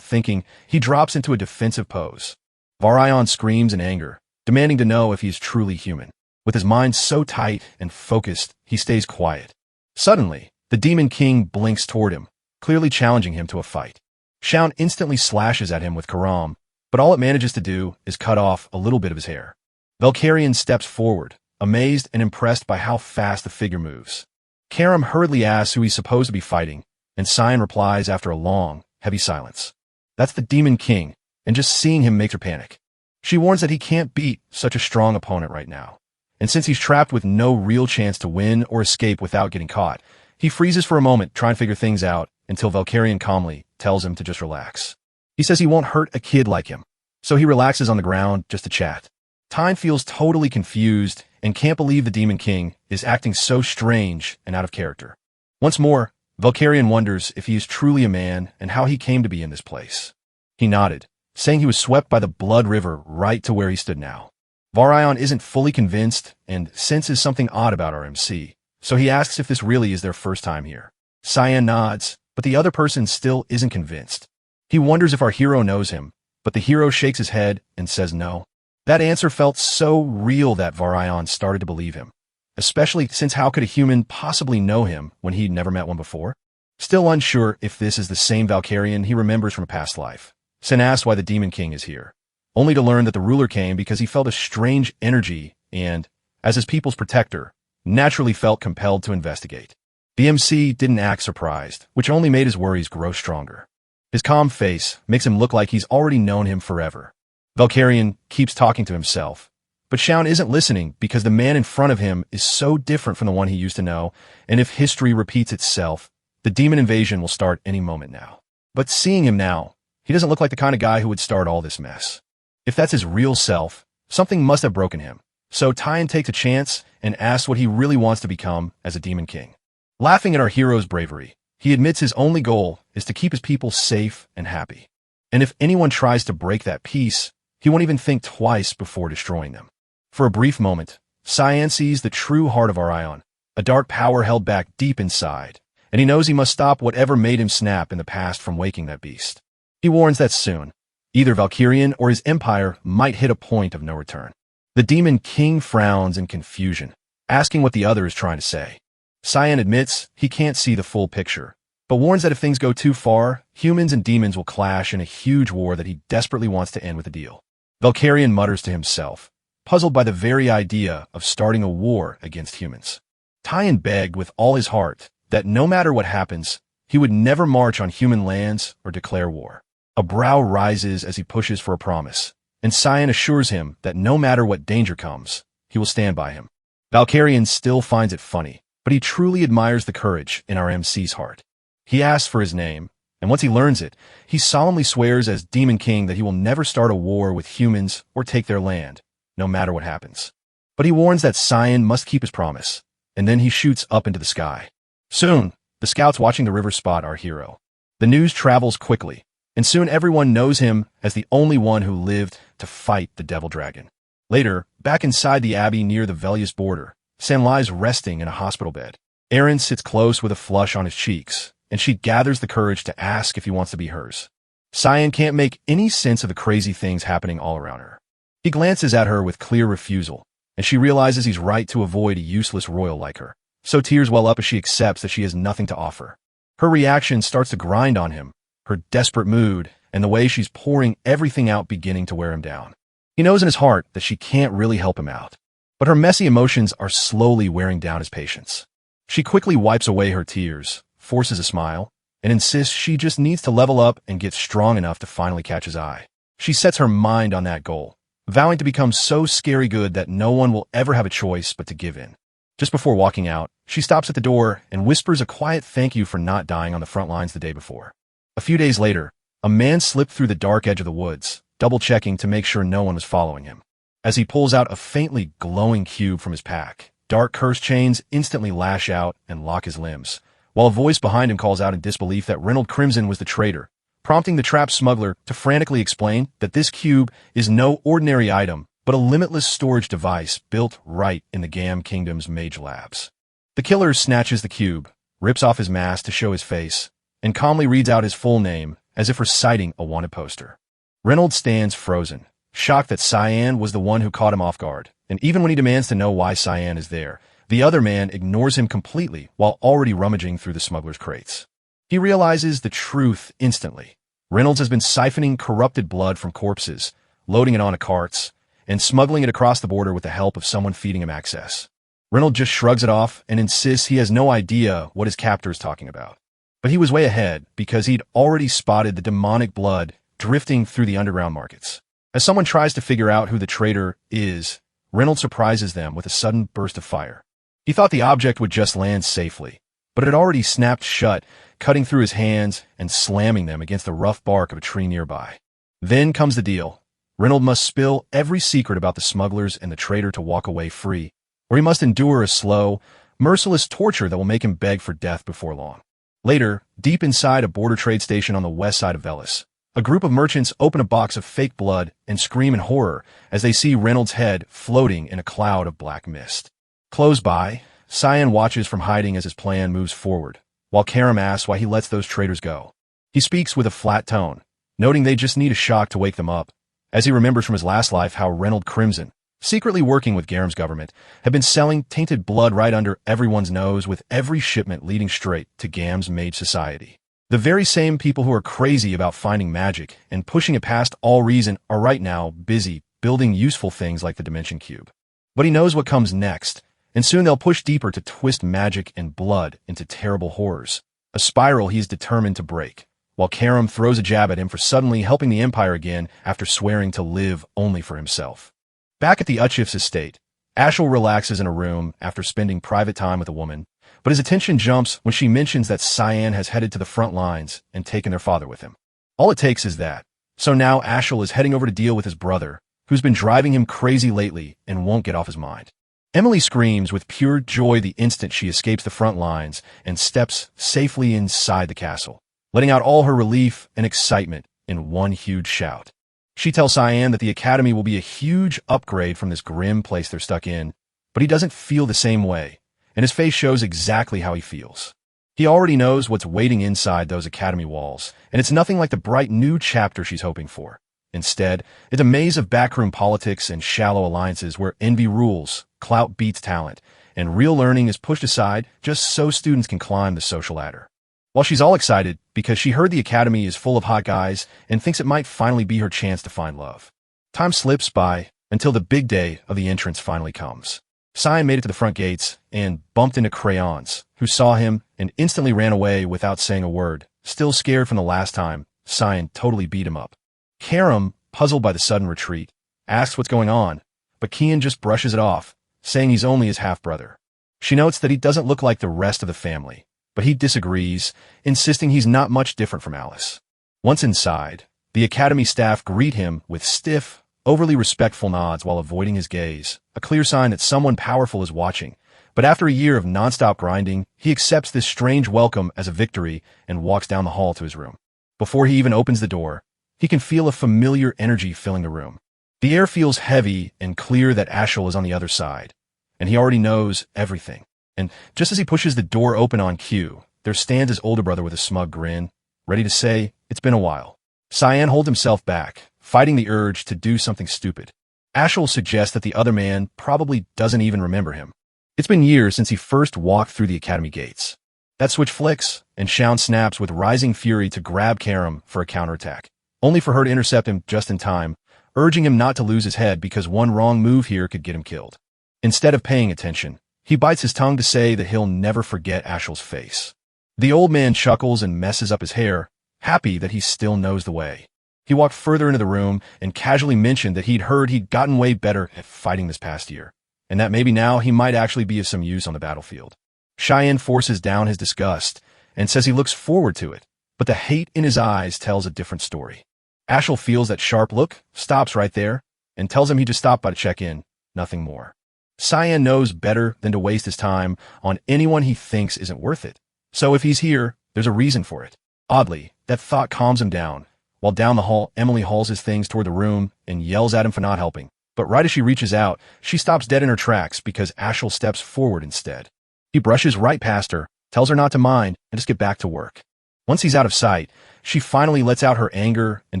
thinking, he drops into a defensive pose. Varion screams in anger, demanding to know if he is truly human. With his mind so tight and focused, he stays quiet. Suddenly, the Demon King blinks toward him, clearly challenging him to a fight. Shaun instantly slashes at him with Karam, but all it manages to do is cut off a little bit of his hair. Valkyrian steps forward, amazed and impressed by how fast the figure moves. Karam hurriedly asks who he's supposed to be fighting, and Cyan replies after a long, heavy silence. That's the Demon King, and just seeing him makes her panic. She warns that he can't beat such a strong opponent right now. And since he's trapped with no real chance to win or escape without getting caught, he freezes for a moment trying to figure things out until Valkyrian calmly tells him to just relax. He says he won't hurt a kid like him, so he relaxes on the ground just to chat. Tyne feels totally confused and can't believe the Demon King is acting so strange and out of character. Once more, Valkyrian wonders if he is truly a man and how he came to be in this place. He nodded, saying he was swept by the blood river right to where he stood now. Varion isn't fully convinced and senses something odd about our MC, so he asks if this really is their first time here. Cyan nods, but the other person still isn't convinced. He wonders if our hero knows him, but the hero shakes his head and says no. That answer felt so real that Varian started to believe him, especially since how could a human possibly know him when he'd never met one before? Still unsure if this is the same Valkyrian he remembers from a past life, Sen asks why the Demon King is here, only to learn that the ruler came because he felt a strange energy and, as his people's protector, naturally felt compelled to investigate. The MC didn't act surprised, which only made his worries grow stronger. His calm face makes him look like he's already known him forever. Valkyrian keeps talking to himself, but Shaun isn't listening because the man in front of him is so different from the one he used to know, and if history repeats itself, the demon invasion will start any moment now. But seeing him now, he doesn't look like the kind of guy who would start all this mess. If that's his real self, something must have broken him. So Tyan takes a chance and asks what he really wants to become as a Demon King. Laughing at our hero's bravery, he admits his only goal is to keep his people safe and happy. And if anyone tries to break that peace, he won't even think twice before destroying them. For a brief moment, Cyan sees the true heart of Orion, a dark power held back deep inside, and he knows he must stop whatever made him snap in the past from waking that beast. He warns that soon, either Valkyrian or his empire might hit a point of no return. The Demon King frowns in confusion, asking what the other is trying to say. Cyan admits he can't see the full picture, but warns that if things go too far, humans and demons will clash in a huge war that he desperately wants to end with a deal. Valkyrian mutters to himself, puzzled by the very idea of starting a war against humans. Tyan begged with all his heart that no matter what happens, he would never march on human lands or declare war. A brow rises as he pushes for a promise, and Cyan assures him that no matter what danger comes, he will stand by him. Valkyrian still finds it funny, but he truly admires the courage in our MC's heart. He asks for his name, and once he learns it, he solemnly swears as Demon King that he will never start a war with humans or take their land, no matter what happens. But he warns that Cyan must keep his promise, and then he shoots up into the sky. Soon, the scouts watching the river spot our hero. The news travels quickly, and soon everyone knows him as the only one who lived to fight the Devil Dragon. Later, back inside the abbey near the Velius border, Sen lies resting in a hospital bed. Aaron sits close with a flush on his cheeks, and she gathers the courage to ask if he wants to be hers. Cyan can't make any sense of the crazy things happening all around her. He glances at her with clear refusal, and she realizes he's right to avoid a useless royal like her. So tears well up as she accepts that she has nothing to offer. Her reaction starts to grind on him, her desperate mood, and the way she's pouring everything out beginning to wear him down. He knows in his heart that she can't really help him out, but her messy emotions are slowly wearing down his patience. She quickly wipes away her tears, forces a smile, and insists she just needs to level up and get strong enough to finally catch his eye. She sets her mind on that goal, vowing to become so scary good that no one will ever have a choice but to give in. Just before walking out, she stops at the door and whispers a quiet thank you for not dying on the front lines the day before. A few days later, a man slipped through the dark edge of the woods, double-checking to make sure no one was following him. As he pulls out a faintly glowing cube from his pack, dark curse chains instantly lash out and lock his limbs, while a voice behind him calls out in disbelief that Reynold Crimson was the traitor, prompting the trapped smuggler to frantically explain that this cube is no ordinary item, but a limitless storage device built right in the Gam Kingdom's mage labs. The killer snatches the cube, rips off his mask to show his face, and calmly reads out his full name as if reciting a wanted poster. Reynold stands frozen, shocked that Cyan was the one who caught him off guard, and even when he demands to know why Cyan is there, the other man ignores him completely while already rummaging through the smuggler's crates. He realizes the truth instantly. Reynolds has been siphoning corrupted blood from corpses, loading it onto carts, and smuggling it across the border with the help of someone feeding him access. Reynolds just shrugs it off and insists he has no idea what his captor is talking about. But he was way ahead because he'd already spotted the demonic blood drifting through the underground markets. As someone tries to figure out who the traitor is, Reynolds surprises them with a sudden burst of fire. He thought the object would just land safely, but it had already snapped shut, cutting through his hands and slamming them against the rough bark of a tree nearby. Then comes the deal. Reynolds must spill every secret about the smugglers and the traitor to walk away free, or he must endure a slow, merciless torture that will make him beg for death before long. Later, deep inside a border trade station on the west side of Velis, a group of merchants open a box of fake blood and scream in horror as they see Reynolds' head floating in a cloud of black mist. Close by, Cyan watches from hiding as his plan moves forward, while Karam asks why he lets those traitors go. He speaks with a flat tone, noting they just need a shock to wake them up, as he remembers from his last life how Reynold Crimson, secretly working with Garam's government, had been selling tainted blood right under everyone's nose, with every shipment leading straight to Gam's Mage Society. The very same people who are crazy about finding magic and pushing it past all reason are right now busy building useful things like the Dimension Cube. But he knows what comes next, and soon they'll push deeper to twist magic and blood into terrible horrors, a spiral he is determined to break, while Karam throws a jab at him for suddenly helping the Empire again after swearing to live only for himself. Back at the Utchif's estate, Ashel relaxes in a room after spending private time with a woman, but his attention jumps when she mentions that Cyan has headed to the front lines and taken their father with him. All it takes is that. So now Ashel is heading over to deal with his brother, who's been driving him crazy lately and won't get off his mind. Emily screams with pure joy the instant she escapes the front lines and steps safely inside the castle, letting out all her relief and excitement in one huge shout. She tells Cyan that the academy will be a huge upgrade from this grim place they're stuck in, but he doesn't feel the same way, and his face shows exactly how he feels. He already knows what's waiting inside those academy walls, and it's nothing like the bright new chapter she's hoping for. Instead, it's a maze of backroom politics and shallow alliances where envy rules, clout beats talent, and real learning is pushed aside just so students can climb the social ladder. While she's all excited because she heard the academy is full of hot guys and thinks it might finally be her chance to find love. Time slips by until the big day of the entrance finally comes. Cyan made it to the front gates and bumped into Crayons, who saw him and instantly ran away without saying a word, still scared from the last time Cyan totally beat him up. Karam, puzzled by the sudden retreat, asks what's going on, but Kian just brushes it off, saying he's only his half-brother. She notes that he doesn't look like the rest of the family, but he disagrees, insisting he's not much different from Alice. Once inside, the academy staff greet him with stiff, overly respectful nods while avoiding his gaze, a clear sign that someone powerful is watching. But after a year of nonstop grinding, he accepts this strange welcome as a victory and walks down the hall to his room. Before he even opens the door, he can feel a familiar energy filling the room. The air feels heavy and clear that Ashel is on the other side, and he already knows everything. And just as he pushes the door open on cue, there stands his older brother with a smug grin, ready to say, "It's been a while." Cyan holds himself back, fighting the urge to do something stupid. Ashel suggests that the other man probably doesn't even remember him. It's been years since he first walked through the academy gates. That switch flicks, and Shaun snaps with rising fury to grab Karam for a counterattack, only for her to intercept him just in time, urging him not to lose his head because one wrong move here could get him killed. Instead of paying attention, he bites his tongue to say that he'll never forget Ashel's face. The old man chuckles and messes up his hair, happy that he still knows the way. He walked further into the room and casually mentioned that he'd heard he'd gotten way better at fighting this past year, and that maybe now he might actually be of some use on the battlefield. Cheyenne forces down his disgust and says he looks forward to it, but the hate in his eyes tells a different story. Ashel feels that sharp look, stops right there, and tells him he just stopped by to check in, nothing more. Cyan knows better than to waste his time on anyone he thinks isn't worth it. So if he's here, there's a reason for it. Oddly, that thought calms him down. While down the hall, Emily hauls his things toward the room and yells at him for not helping. But right as she reaches out, she stops dead in her tracks because Ashel steps forward instead. He brushes right past her, tells her not to mind, and just get back to work. Once he's out of sight, she finally lets out her anger and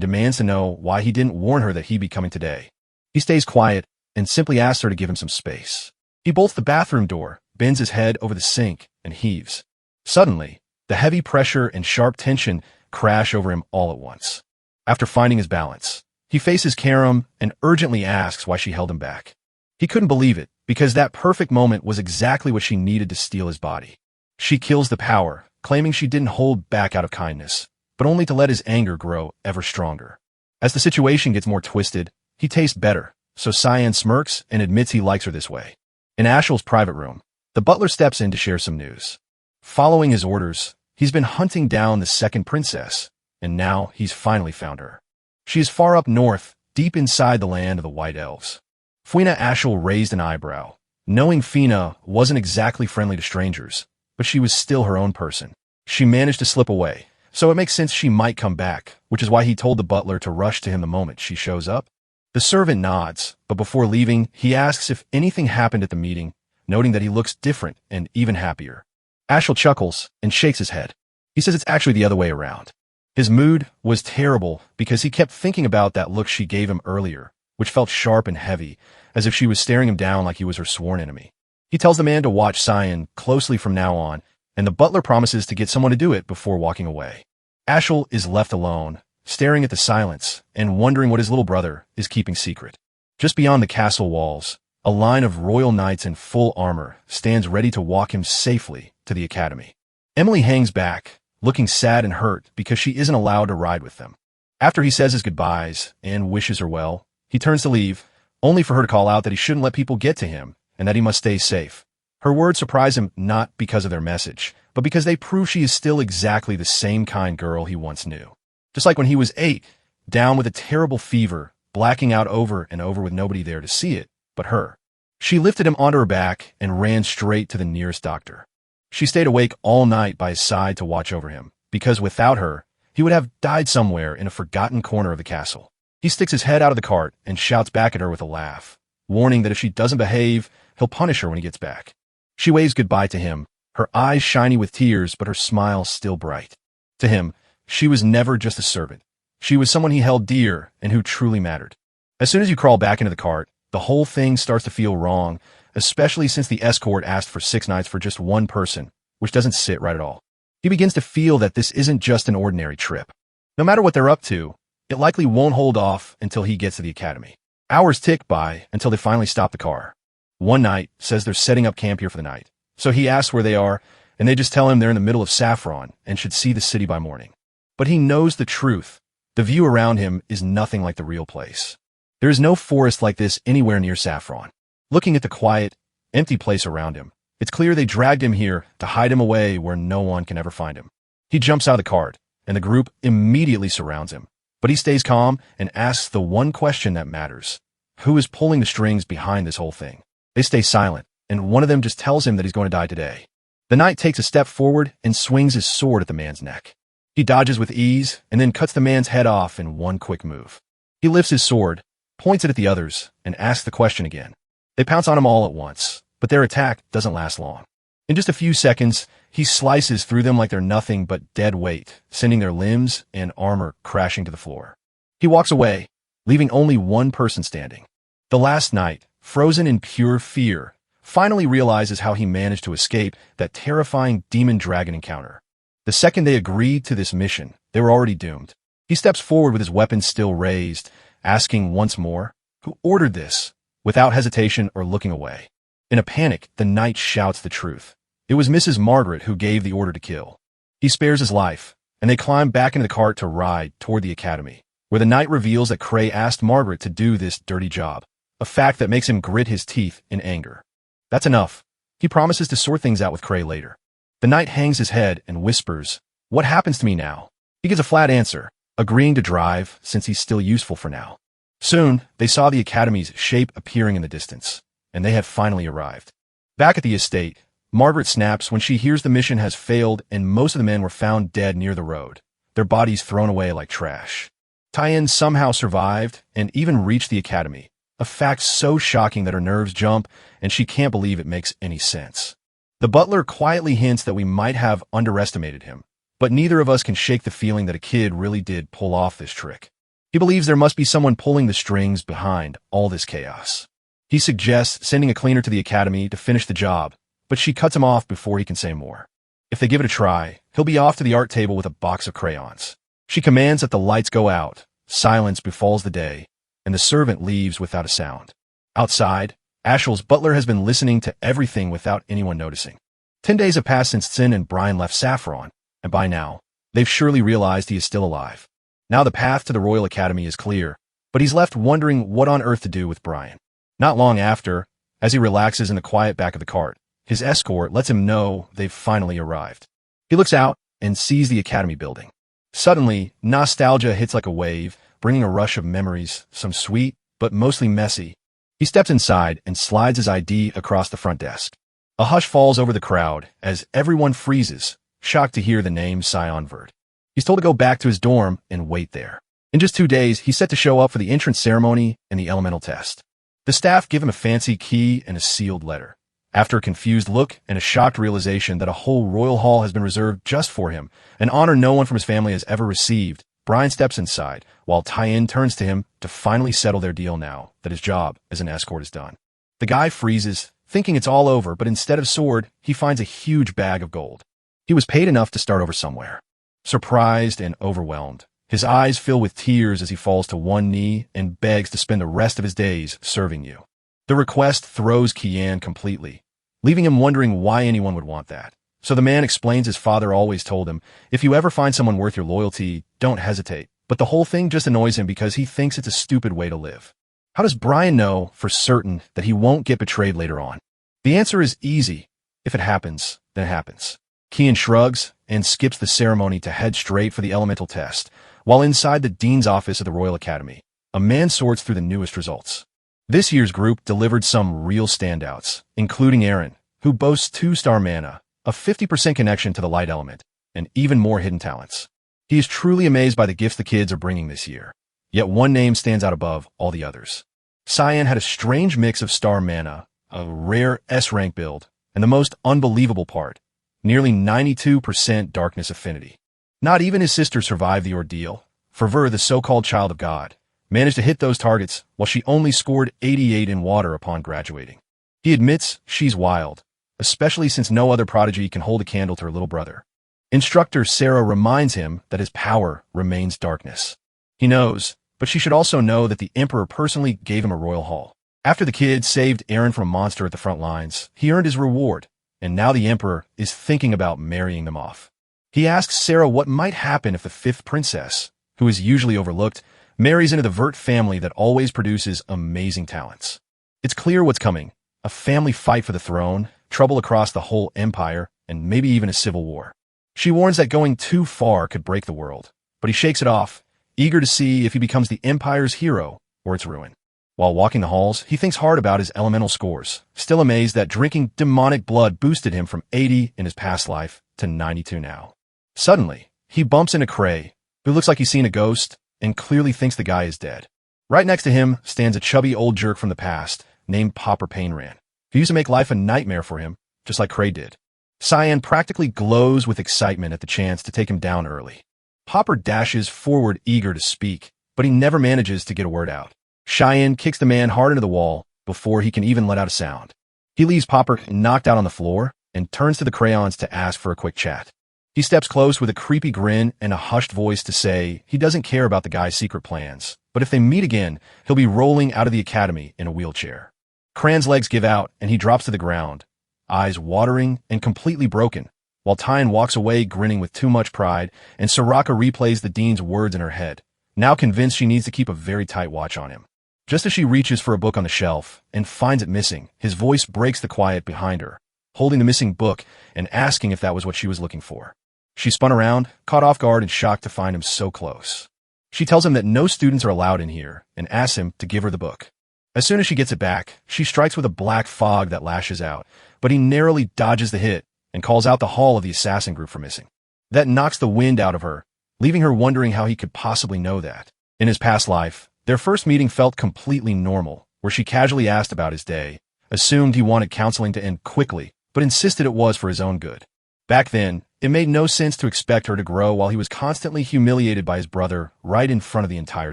demands to know why he didn't warn her that he'd be coming today. He stays quiet and simply asks her to give him some space. He bolts the bathroom door, bends his head over the sink, and heaves. Suddenly, the heavy pressure and sharp tension crash over him all at once. After finding his balance, he faces Karam and urgently asks why she held him back. He couldn't believe it, because that perfect moment was exactly what she needed to steal his body. She kills the power, claiming she didn't hold back out of kindness, but only to let his anger grow ever stronger. As the situation gets more twisted, he tastes better, so Cyan smirks and admits he likes her this way. In Ashel's private room, the butler steps in to share some news. Following his orders, he's been hunting down the second princess, and now he's finally found her. She is far up north, deep inside the land of the White Elves. Fuina Ashel raised an eyebrow, knowing Fina wasn't exactly friendly to strangers, but she was still her own person. She managed to slip away, so it makes sense she might come back, which is why he told the butler to rush to him the moment she shows up. The servant nods, but before leaving, he asks if anything happened at the meeting, noting that he looks different and even happier. Ashel chuckles and shakes his head. He says it's actually the other way around. His mood was terrible because he kept thinking about that look she gave him earlier, which felt sharp and heavy, as if she was staring him down like he was her sworn enemy. He tells the man to watch Cyan closely from now on, and the butler promises to get someone to do it before walking away. Ashel is left alone, staring at the silence and wondering what his little brother is keeping secret. Just beyond the castle walls, a line of royal knights in full armor stands ready to walk him safely to the academy. Emily hangs back, looking sad and hurt because she isn't allowed to ride with them. After he says his goodbyes and wishes her well, he turns to leave, only for her to call out that he shouldn't let people get to him and that he must stay safe. Her words surprise him not because of their message, but because they prove she is still exactly the same kind girl he once knew. Just like when he was 8, down with a terrible fever, blacking out over and over with nobody there to see it but her. She lifted him onto her back and ran straight to the nearest doctor. She stayed awake all night by his side to watch over him, because without her, he would have died somewhere in a forgotten corner of the castle. He sticks his head out of the cart and shouts back at her with a laugh, warning that if she doesn't behave, he'll punish her when he gets back. She waves goodbye to him, her eyes shiny with tears but her smile still bright. To him, she was never just a servant. She was someone he held dear and who truly mattered. As soon as you crawl back into the cart, the whole thing starts to feel wrong, especially since the escort asked for 6 nights for just one person, which doesn't sit right at all. He begins to feel that this isn't just an ordinary trip. No matter what they're up to, it likely won't hold off until he gets to the academy. Hours tick by until they finally stop the car. One night says they're setting up camp here for the night, so he asks where they are, and they just tell him they're in the middle of Saffron and should see the city by morning. But he knows the truth. The view around him is nothing like the real place. There is no forest like this anywhere near Saffron. Looking at the quiet, empty place around him, it's clear they dragged him here to hide him away where no one can ever find him. He jumps out of the cart, and the group immediately surrounds him. But he stays calm and asks the one question that matters. Who is pulling the strings behind this whole thing? They stay silent, and one of them just tells him that he's going to die today. The knight takes a step forward and swings his sword at the man's neck. He dodges with ease and then cuts the man's head off in one quick move. He lifts his sword, points it at the others, and asks the question again. They pounce on him all at once, but their attack doesn't last long. In just a few seconds, he slices through them like they're nothing but dead weight, sending their limbs and armor crashing to the floor. He walks away, leaving only one person standing. The last knight, frozen in pure fear, finally realizes how he managed to escape that terrifying demon dragon encounter. The second they agreed to this mission, they were already doomed. He steps forward with his weapon still raised, asking once more, "Who ordered this?" without hesitation or looking away. In a panic, the knight shouts the truth. It was Mrs. Margaret who gave the order to kill. He spares his life, and they climb back into the cart to ride toward the academy, where the knight reveals that Cray asked Margaret to do this dirty job, a fact that makes him grit his teeth in anger. That's enough. He promises to sort things out with Cray later. The knight hangs his head and whispers, "What happens to me now?" He gives a flat answer, agreeing to drive since he's still useful for now. Soon, they saw the academy's shape appearing in the distance, and they had finally arrived. Back at the estate, Margaret snaps when she hears the mission has failed and most of the men were found dead near the road, their bodies thrown away like trash. Tyen somehow survived and even reached the academy, a fact so shocking that her nerves jump and she can't believe it makes any sense. The butler quietly hints that we might have underestimated him, but neither of us can shake the feeling that a kid really did pull off this trick. He believes there must be someone pulling the strings behind all this chaos. He suggests sending a cleaner to the academy to finish the job, but she cuts him off before he can say more. If they give it a try, he'll be off to the art table with a box of crayons. She commands that the lights go out, silence befalls the day, and the servant leaves without a sound. Outside, Ashel's butler has been listening to everything without anyone noticing. 10 days have passed since Sin and Brian left Saffron, and by now, they've surely realized he is still alive. Now the path to the Royal Academy is clear, but he's left wondering what on earth to do with Brian. Not long after, as he relaxes in the quiet back of the cart, his escort lets him know they've finally arrived. He looks out and sees the academy building. Suddenly, nostalgia hits like a wave, bringing a rush of memories, some sweet, but mostly messy. He steps inside and slides his ID across the front desk. A hush falls over the crowd as everyone freezes, shocked to hear the name Sionverd. He's told to go back to his dorm and wait there. In just 2 days, he's set to show up for the entrance ceremony and the elemental test. The staff give him a fancy key and a sealed letter. After a confused look and a shocked realization that a whole royal hall has been reserved just for him, an honor no one from his family has ever received, Brian steps inside, while Tyen turns to him to finally settle their deal now that his job as an escort is done. The guy freezes, thinking it's all over, but instead of sword, he finds a huge bag of gold. He was paid enough to start over somewhere. Surprised and overwhelmed, his eyes fill with tears as he falls to one knee and begs to spend the rest of his days serving you. The request throws Kian completely, leaving him wondering why anyone would want that. So the man explains his father always told him, if you ever find someone worth your loyalty, don't hesitate. But the whole thing just annoys him because he thinks it's a stupid way to live. How does Brian know for certain that he won't get betrayed later on? The answer is easy. If it happens, then it happens. Kian shrugs and skips the ceremony to head straight for the elemental test, while inside the dean's office of the Royal Academy, a man sorts through the newest results. This year's group delivered some real standouts, including Aaron, who boasts 2-star mana, a 50% connection to the light element, and even more hidden talents. He is truly amazed by the gifts the kids are bringing this year. Yet one name stands out above all the others. Cyan had a strange mix of star mana, a rare S-rank build, and the most unbelievable part, nearly 92% darkness affinity. Not even his sister survived the ordeal. Fervor, the so-called child of God, managed to hit those targets while she only scored 88 in water upon graduating. He admits she's wild, especially since no other prodigy can hold a candle to her little brother. Instructor Sarah reminds him that his power remains darkness. He knows, but she should also know that the Emperor personally gave him a royal hall. After the kid saved Aaron from a monster at the front lines, he earned his reward, and now the Emperor is thinking about marrying them off. He asks Sarah what might happen if the 5th princess, who is usually overlooked, marries into the Vert family that always produces amazing talents. It's clear what's coming: a family fight for the throne, trouble across the whole empire, and maybe even a civil war. She warns that going too far could break the world, but he shakes it off, eager to see if he becomes the empire's hero or its ruin. While walking the halls, he thinks hard about his elemental scores, still amazed that drinking demonic blood boosted him from 80 in his past life to 92 now. Suddenly, he bumps into Cray, who looks like he's seen a ghost and clearly thinks the guy is dead. Right next to him stands a chubby old jerk from the past named Popper Painran, who used to make life a nightmare for him, just like Cray did. Cyan practically glows with excitement at the chance to take him down early. Popper dashes forward eager to speak, but he never manages to get a word out. Cheyenne kicks the man hard into the wall before he can even let out a sound. He leaves Popper knocked out on the floor and turns to the crayons to ask for a quick chat. He steps close with a creepy grin and a hushed voice to say he doesn't care about the guy's secret plans, but if they meet again, he'll be rolling out of the academy in a wheelchair. Cran's legs give out and he drops to the ground, eyes watering and completely broken, while Tyen walks away grinning with too much pride, and Soraka replays the dean's words in her head, now convinced she needs to keep a very tight watch on him. Just as she reaches for a book on the shelf and finds it missing, his voice breaks the quiet behind her, holding the missing book and asking if that was what she was looking for. She spun around, caught off guard and shocked to find him so close. She tells him that no students are allowed in here and asks him to give her the book. As soon as she gets it back, she strikes with a black fog that lashes out, but he narrowly dodges the hit and calls out the hall of the assassin group for missing. That knocks the wind out of her, leaving her wondering how he could possibly know that. In his past life, their first meeting felt completely normal, where she casually asked about his day, assumed he wanted counseling to end quickly, but insisted it was for his own good. Back then, it made no sense to expect her to grow while he was constantly humiliated by his brother right in front of the entire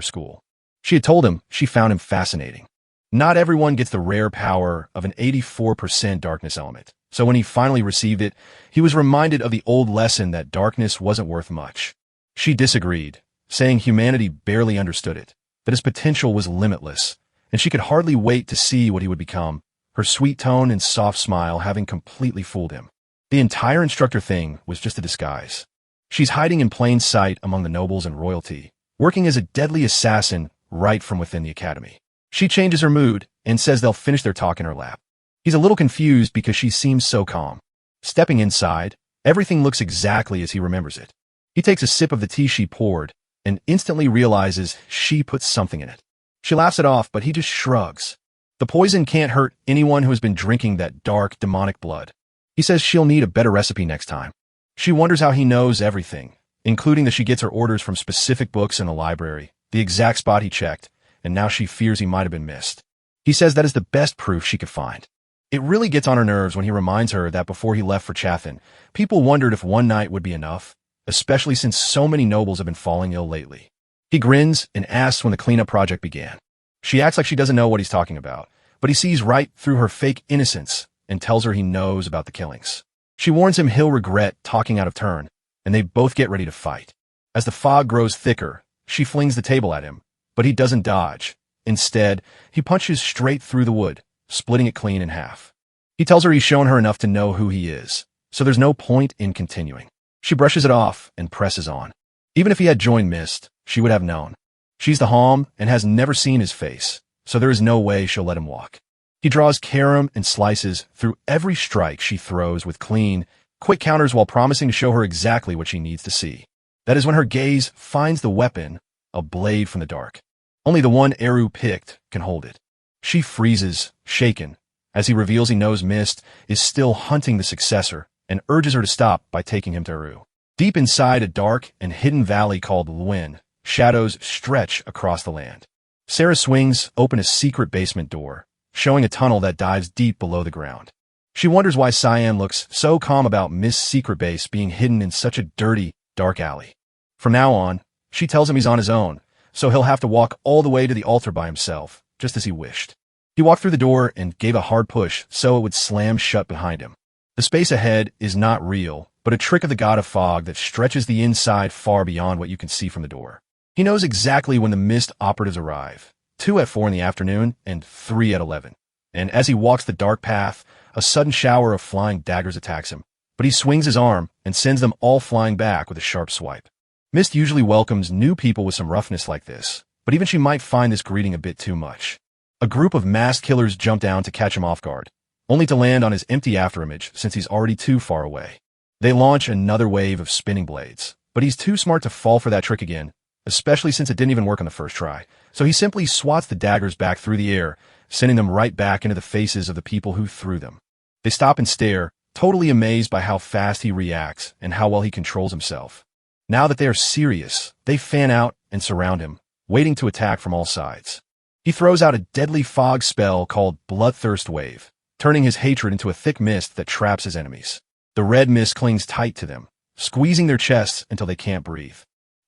school. She had told him she found him fascinating. Not everyone gets the rare power of an 84% darkness element, so when he finally received it, he was reminded of the old lesson that darkness wasn't worth much. She disagreed, saying humanity barely understood it, that his potential was limitless, and she could hardly wait to see what he would become, her sweet tone and soft smile having completely fooled him. The entire instructor thing was just a disguise. She's hiding in plain sight among the nobles and royalty, working as a deadly assassin right from within the academy. She changes her mood and says they'll finish their talk in her lap. He's a little confused because she seems so calm. Stepping inside, everything looks exactly as he remembers it. He takes a sip of the tea she poured and instantly realizes she put something in it. She laughs it off, but he just shrugs. The poison can't hurt anyone who has been drinking that dark, demonic blood. He says she'll need a better recipe next time. She wonders how he knows everything, including that she gets her orders from specific books in the library, the exact spot he checked, and now she fears he might have been missed. He says that is the best proof she could find. It really gets on her nerves when he reminds her that before he left for Chatham, people wondered if one night would be enough, especially since so many nobles have been falling ill lately. He grins and asks when the cleanup project began. She acts like she doesn't know what he's talking about, but he sees right through her fake innocence and tells her he knows about the killings. She warns him he'll regret talking out of turn, and they both get ready to fight. As the fog grows thicker, she flings the table at him, but he doesn't dodge. Instead, he punches straight through the wood, splitting it clean in half. He tells her he's shown her enough to know who he is, so there's no point in continuing. She brushes it off and presses on. Even if he had joined Mist, she would have known. She's the Hom and has never seen his face, so there is no way she'll let him walk. He draws carom and slices through every strike she throws with clean, quick counters while promising to show her exactly what she needs to see. That is when her gaze finds the weapon, a blade from the dark. Only the one Eru picked can hold it. She freezes, shaken, as he reveals he knows Mist is still hunting the successor and urges her to stop by taking him to Eru. Deep inside a dark and hidden valley called Lwyn, shadows stretch across the land. Sarah swings open a secret basement door, showing a tunnel that dives deep below the ground. She wonders why Cyan looks so calm about Mist's secret base being hidden in such a dirty, dark alley. From now on, she tells him he's on his own, so he'll have to walk all the way to the altar by himself, just as he wished. He walked through the door and gave a hard push so it would slam shut behind him. The space ahead is not real, but a trick of the god of fog that stretches the inside far beyond what you can see from the door. He knows exactly when the Mist operatives arrive, 2 at 4 in the afternoon and 3 at 11. And as he walks the dark path, a sudden shower of flying daggers attacks him, but he swings his arm and sends them all flying back with a sharp swipe. Mist usually welcomes new people with some roughness like this, but even she might find this greeting a bit too much. A group of masked killers jump down to catch him off guard, only to land on his empty afterimage since he's already too far away. They launch another wave of spinning blades, but he's too smart to fall for that trick again, especially since it didn't even work on the first try, so he simply swats the daggers back through the air, sending them right back into the faces of the people who threw them. They stop and stare, totally amazed by how fast he reacts and how well he controls himself. Now that they are serious, they fan out and surround him, waiting to attack from all sides. He throws out a deadly fog spell called Bloodthirst Wave, turning his hatred into a thick mist that traps his enemies. The red mist clings tight to them, squeezing their chests until they can't breathe.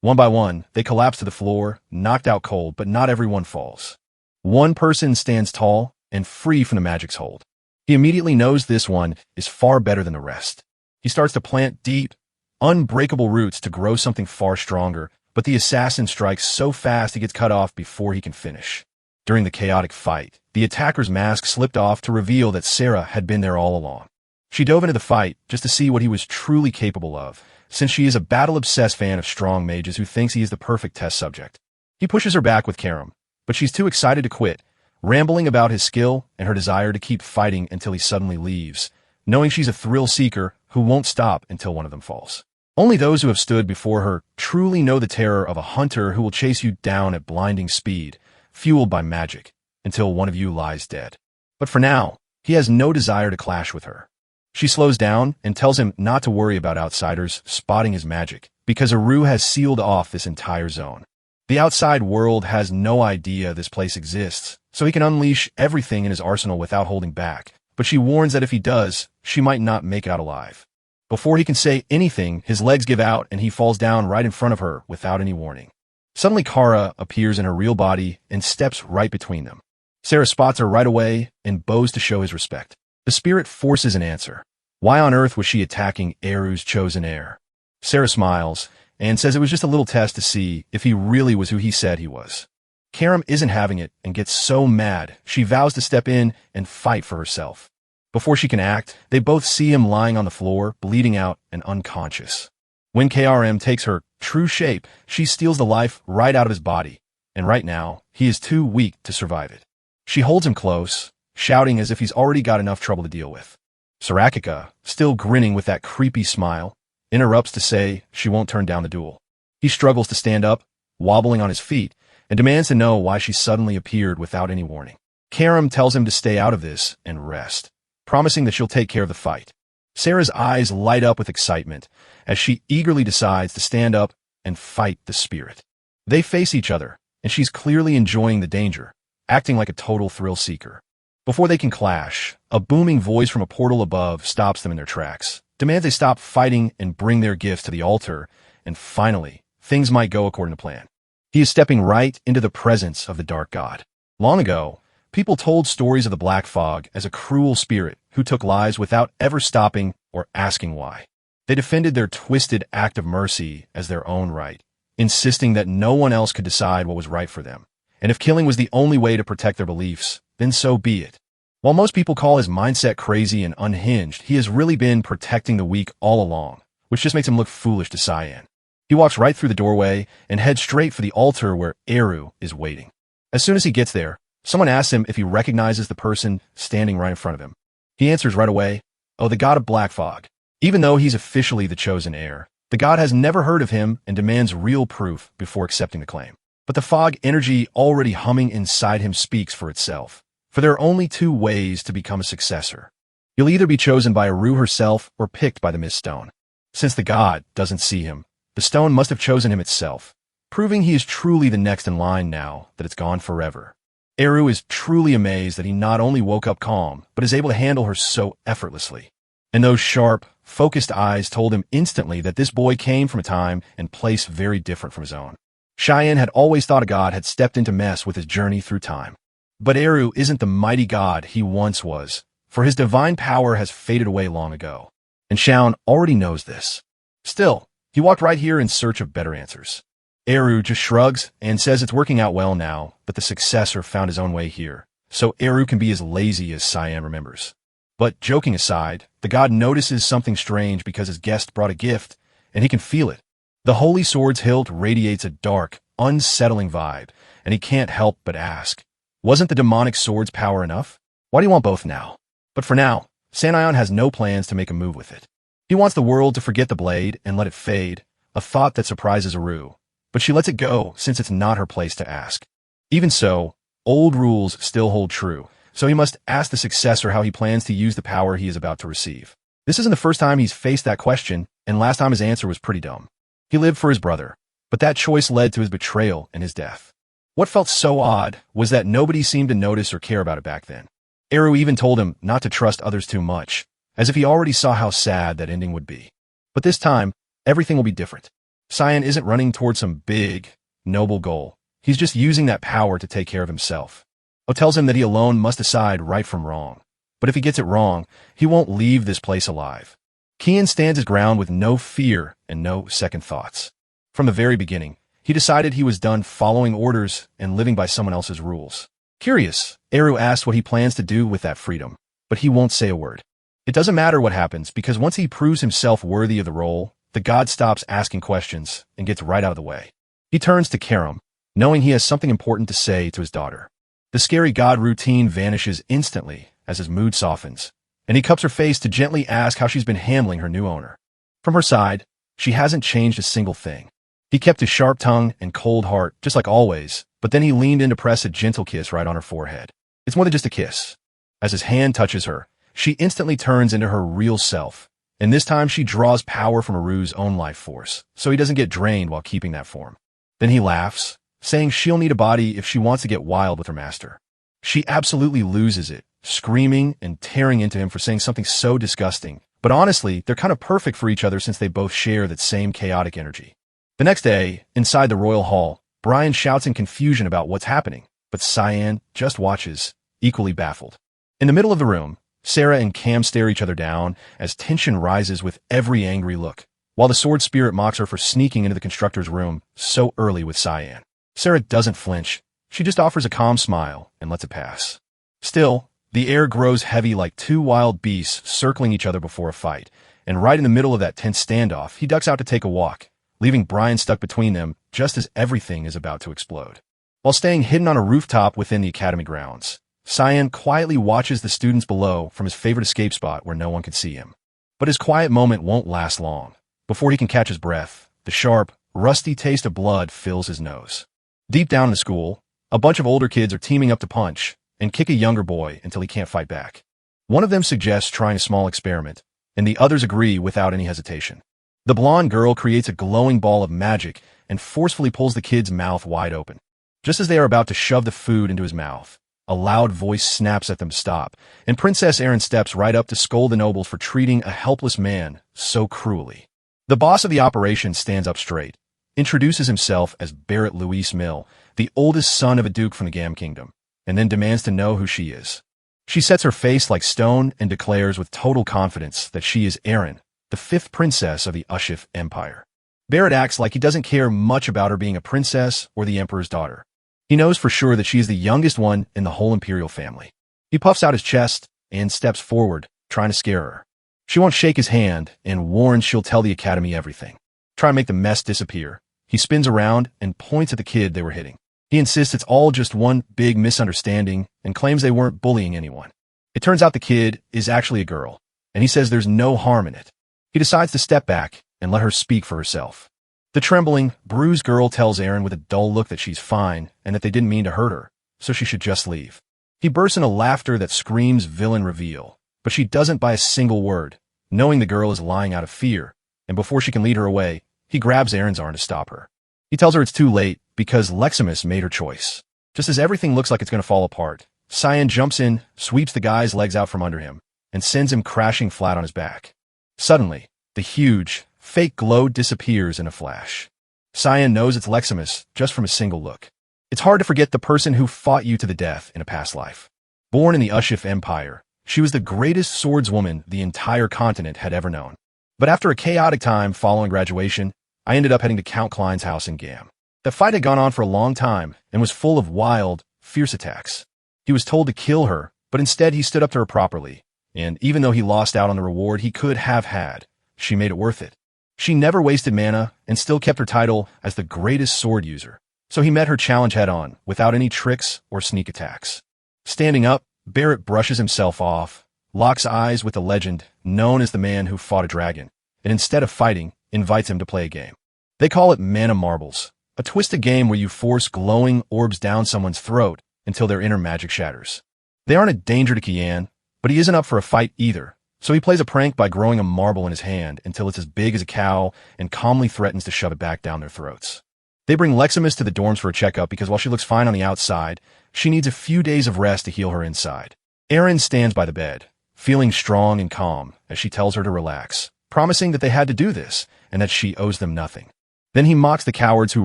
One by one, they collapse to the floor, knocked out cold, but not everyone falls. One person stands tall and free from the magic's hold. He immediately knows this one is far better than the rest. He starts to plant deep, unbreakable roots to grow something far stronger, but the assassin strikes so fast he gets cut off before he can finish. During the chaotic fight, the attacker's mask slipped off to reveal that Sarah had been there all along. She dove into the fight just to see what he was truly capable of, since she is a battle-obsessed fan of strong mages who thinks he is the perfect test subject. He pushes her back with carom, but she's too excited to quit, rambling about his skill and her desire to keep fighting until he suddenly leaves, knowing she's a thrill-seeker who won't stop until one of them falls. Only those who have stood before her truly know the terror of a hunter who will chase you down at blinding speed, fueled by magic, until one of you lies dead. But for now, he has no desire to clash with her. She slows down and tells him not to worry about outsiders spotting his magic, because Eru has sealed off this entire zone. The outside world has no idea this place exists, so he can unleash everything in his arsenal without holding back, but she warns that if he does, she might not make it out alive. Before he can say anything, his legs give out and he falls down right in front of her without any warning. Suddenly Kara appears in her real body and steps right between them. Sarah spots her right away and bows to show his respect. The spirit forces an answer. Why on earth was she attacking Eru's chosen heir? Sarah smiles and says it was just a little test to see if he really was who he said he was. Karam isn't having it and gets so mad, she vows to step in and fight for herself. Before she can act, they both see him lying on the floor, bleeding out and unconscious. When KRM takes her true shape, she steals the life right out of his body, and right now, he is too weak to survive it. She holds him close, shouting as if he's already got enough trouble to deal with. Sarakika, still grinning with that creepy smile, interrupts to say she won't turn down the duel. He struggles to stand up, wobbling on his feet, and demands to know why she suddenly appeared without any warning. Karam tells him to stay out of this and rest, promising that she'll take care of the fight. Sarah's eyes light up with excitement as she eagerly decides to stand up and fight the spirit. They face each other, and she's clearly enjoying the danger, acting like a total thrill seeker. Before they can clash, a booming voice from a portal above stops them in their tracks, demands they stop fighting and bring their gifts to the altar, and finally, things might go according to plan. He is stepping right into the presence of the Dark God. Long ago, people told stories of the Black Fog as a cruel spirit who took lives without ever stopping or asking why. They defended their twisted act of mercy as their own right, insisting that no one else could decide what was right for them. And if killing was the only way to protect their beliefs, then so be it. While most people call his mindset crazy and unhinged, he has really been protecting the weak all along, which just makes him look foolish to Cyan. He walks right through the doorway and heads straight for the altar where Eru is waiting. As soon as he gets there, someone asks him if he recognizes the person standing right in front of him. He answers right away, "Oh, the god of Black Fog." Even though he's officially the chosen heir, the god has never heard of him and demands real proof before accepting the claim. But the fog energy already humming inside him speaks for itself. For there are only two ways to become a successor. He'll either be chosen by Eru herself or picked by the Mist Stone. Since the god doesn't see him, the stone must have chosen him itself, proving he is truly the next in line now that it's gone forever. Eru is truly amazed that he not only woke up calm, but is able to handle her so effortlessly. And those sharp, focused eyes told him instantly that this boy came from a time and place very different from his own. Cheyenne had always thought a god had stepped in to mess with his journey through time. But Eru isn't the mighty god he once was, for his divine power has faded away long ago. And Shaun already knows this. Still, he walked right here in search of better answers. Eru just shrugs and says it's working out well now, but the successor found his own way here, so Eru can be as lazy as Cyan remembers. But joking aside, the god notices something strange because his guest brought a gift, and he can feel it. The holy sword's hilt radiates a dark, unsettling vibe, and he can't help but ask, wasn't the demonic sword's power enough? Why do you want both now? But for now, Sanion has no plans to make a move with it. He wants the world to forget the blade and let it fade, a thought that surprises Eru. But she lets it go since it's not her place to ask. Even so, old rules still hold true, so he must ask the successor how he plans to use the power he is about to receive. This isn't the first time he's faced that question, and last time his answer was pretty dumb. He lived for his brother, but that choice led to his betrayal and his death. What felt so odd was that nobody seemed to notice or care about it back then. Eru even told him not to trust others too much, as if he already saw how sad that ending would be. But this time, everything will be different. Cyan isn't running towards some big, noble goal. He's just using that power to take care of himself. O tells him that he alone must decide right from wrong. But if he gets it wrong, he won't leave this place alive. Kian stands his ground with no fear and no second thoughts. From the very beginning, he decided he was done following orders and living by someone else's rules. Curious, Eru asks what he plans to do with that freedom, but he won't say a word. It doesn't matter what happens, because once he proves himself worthy of the role, the god stops asking questions and gets right out of the way. He turns to Karam, knowing he has something important to say to his daughter. The scary god routine vanishes instantly as his mood softens, and he cups her face to gently ask how she's been handling her new owner. From her side, she hasn't changed a single thing. He kept his sharp tongue and cold heart, just like always, but then he leaned in to press a gentle kiss right on her forehead. It's more than just a kiss. As his hand touches her, she instantly turns into her real self, and this time she draws power from Aru's own life force, so he doesn't get drained while keeping that form. Then he laughs, saying she'll need a body if she wants to get wild with her master. She absolutely loses it, screaming and tearing into him for saying something so disgusting, but honestly, they're kind of perfect for each other since they both share that same chaotic energy. The next day, inside the royal hall, Brian shouts in confusion about what's happening, but Cyan just watches, equally baffled. In the middle of the room, Sarah and Cam stare each other down as tension rises with every angry look, while the sword spirit mocks her for sneaking into the constructor's room so early with Cyan. Sarah doesn't flinch. She just offers a calm smile and lets it pass. Still, the air grows heavy like two wild beasts circling each other before a fight, and right in the middle of that tense standoff, he ducks out to take a walk, leaving Brian stuck between them just as everything is about to explode. While staying hidden on a rooftop within the academy grounds, Cyan quietly watches the students below from his favorite escape spot where no one can see him. But his quiet moment won't last long. Before he can catch his breath, the sharp, rusty taste of blood fills his nose. Deep down in the school, a bunch of older kids are teaming up to punch and kick a younger boy until he can't fight back. One of them suggests trying a small experiment, and the others agree without any hesitation. The blonde girl creates a glowing ball of magic and forcefully pulls the kid's mouth wide open. Just as they are about to shove the food into his mouth, A loud voice snaps at them to stop, and Princess Erin steps right up to scold the nobles for treating a helpless man so cruelly. The boss of the operation stands up straight, introduces himself as Barrett Louise Mill, the oldest son of a duke from the Gam Kingdom, and then demands to know who she is. She sets her face like stone and declares with total confidence that she is Erin, the 5th princess of the Ushif Empire. Barrett acts like he doesn't care much about her being a princess or the emperor's daughter. He knows for sure that she is the youngest one in the whole imperial family. He puffs out his chest and steps forward, trying to scare her. She won't shake his hand and warns she'll tell the academy everything. Try to make the mess disappear. He spins around and points at the kid they were hitting. He insists it's all just one big misunderstanding and claims they weren't bullying anyone. It turns out the kid is actually a girl, and he says there's no harm in it. He decides to step back and let her speak for herself. The trembling, bruised girl tells Erin with a dull look that she's fine and that they didn't mean to hurt her, so she should just leave. He bursts into laughter that screams villain reveal, but she doesn't buy a single word, knowing the girl is lying out of fear, and before she can lead her away, he grabs Erin's arm to stop her. He tells her it's too late because Leximus made her choice. Just as everything looks like it's going to fall apart, Cyan jumps in, sweeps the guy's legs out from under him, and sends him crashing flat on his back. Suddenly, the huge, fake glow disappears in a flash. Cyan knows it's Leximus just from a single look. It's hard to forget the person who fought you to the death in a past life. Born in the Ushif Empire, she was the greatest swordswoman the entire continent had ever known. But after a chaotic time following graduation, I ended up heading to Count Klein's house in Gam. The fight had gone on for a long time and was full of wild, fierce attacks. He was told to kill her, but instead he stood up to her properly, and even though he lost out on the reward he could have had, she made it worth it. She never wasted mana and still kept her title as the greatest sword user, so he met her challenge head-on without any tricks or sneak attacks. Standing up, Barrett brushes himself off, locks eyes with the legend known as the man who fought a dragon, and instead of fighting, invites him to play a game. They call it Mana Marbles, a twisted game where you force glowing orbs down someone's throat until their inner magic shatters. They aren't a danger to Kian, but he isn't up for a fight either, so he plays a prank by growing a marble in his hand until it's as big as a cow and calmly threatens to shove it back down their throats. They bring Leximus to the dorms for a checkup because while she looks fine on the outside, she needs a few days of rest to heal her inside. Erin stands by the bed, feeling strong and calm as she tells her to relax, promising that they had to do this and that she owes them nothing. Then he mocks the cowards who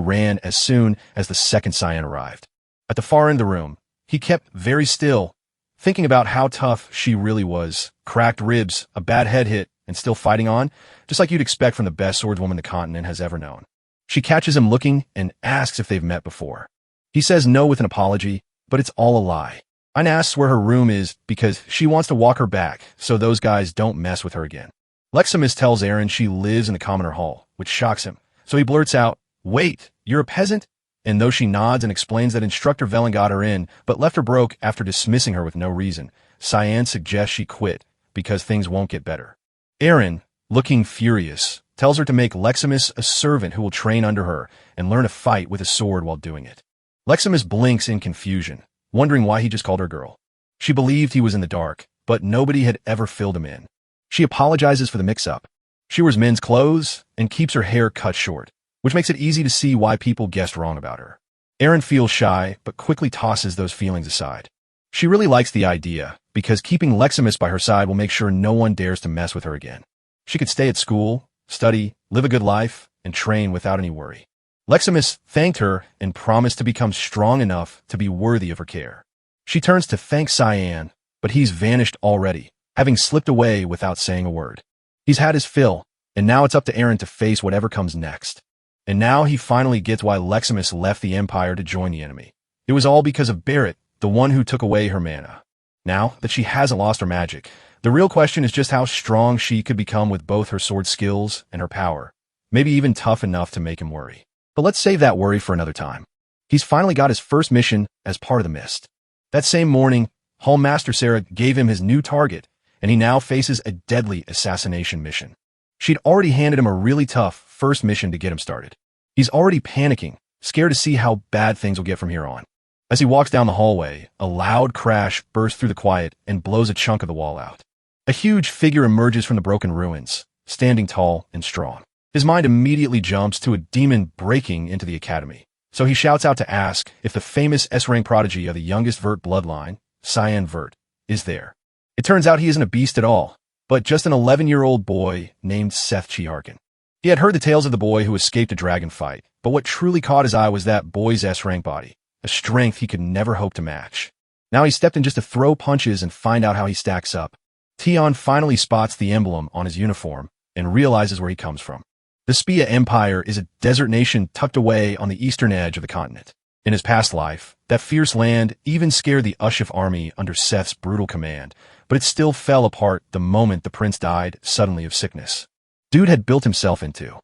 ran as soon as the second Cyan arrived. At the far end of the room, he kept very still, thinking about how tough she really was. Cracked ribs, a bad head hit, and still fighting on, just like you'd expect from the best swordswoman the continent has ever known. She catches him looking and asks if they've met before. He says no with an apology, but it's all a lie. Ina asks where her room is because she wants to walk her back so those guys don't mess with her again. Leximus tells Erin she lives in the commoner hall, which shocks him, so he blurts out, "Wait, you're a peasant?" And though she nods and explains that Instructor Velen got her in, but left her broke after dismissing her with no reason, Cyan suggests she quit because things won't get better. Erin, looking furious, tells her to make Leximus a servant who will train under her and learn to fight with a sword while doing it. Leximus blinks in confusion, wondering why he just called her girl. She believed he was in the dark, but nobody had ever filled him in. She apologizes for the mix-up. She wears men's clothes and keeps her hair cut short, which makes it easy to see why people guessed wrong about her. Erin feels shy, but quickly tosses those feelings aside. She really likes the idea, because keeping Leximus by her side will make sure no one dares to mess with her again. She could stay at school, study, live a good life, and train without any worry. Leximus thanked her and promised to become strong enough to be worthy of her care. She turns to thank Cyan, but he's vanished already, having slipped away without saying a word. He's had his fill, and now it's up to Erin to face whatever comes next. And now he finally gets why Leximus left the Empire to join the enemy. It was all because of Barrett, the one who took away her mana. Now that she hasn't lost her magic, the real question is just how strong she could become with both her sword skills and her power, maybe even tough enough to make him worry. But let's save that worry for another time. He's finally got his first mission as part of the Mist. That same morning, Hall Master Sarah gave him his new target, and he now faces a deadly assassination mission. She'd already handed him a really tough first mission to get him started. He's already panicking, scared to see how bad things will get from here on. As he walks down the hallway, a loud crash bursts through the quiet and blows a chunk of the wall out. A huge figure emerges from the broken ruins, standing tall and strong. His mind immediately jumps to a demon breaking into the academy. So he shouts out to ask if the famous S-rank prodigy of the youngest Vert bloodline, Cyan Vert, is there. It turns out he isn't a beast at all, but just an 11-year-old boy named Seth Chiarkin. He had heard the tales of the boy who escaped a dragon fight, but what truly caught his eye was that boy's S-rank body, a strength he could never hope to match. Now he stepped in just to throw punches and find out how he stacks up. Tion finally spots the emblem on his uniform and realizes where he comes from. The Spia Empire is a desert nation tucked away on the eastern edge of the continent. In his past life, that fierce land even scared the Ushif army under Seth's brutal command, but it still fell apart the moment the prince died suddenly of sickness. Dude had built himself into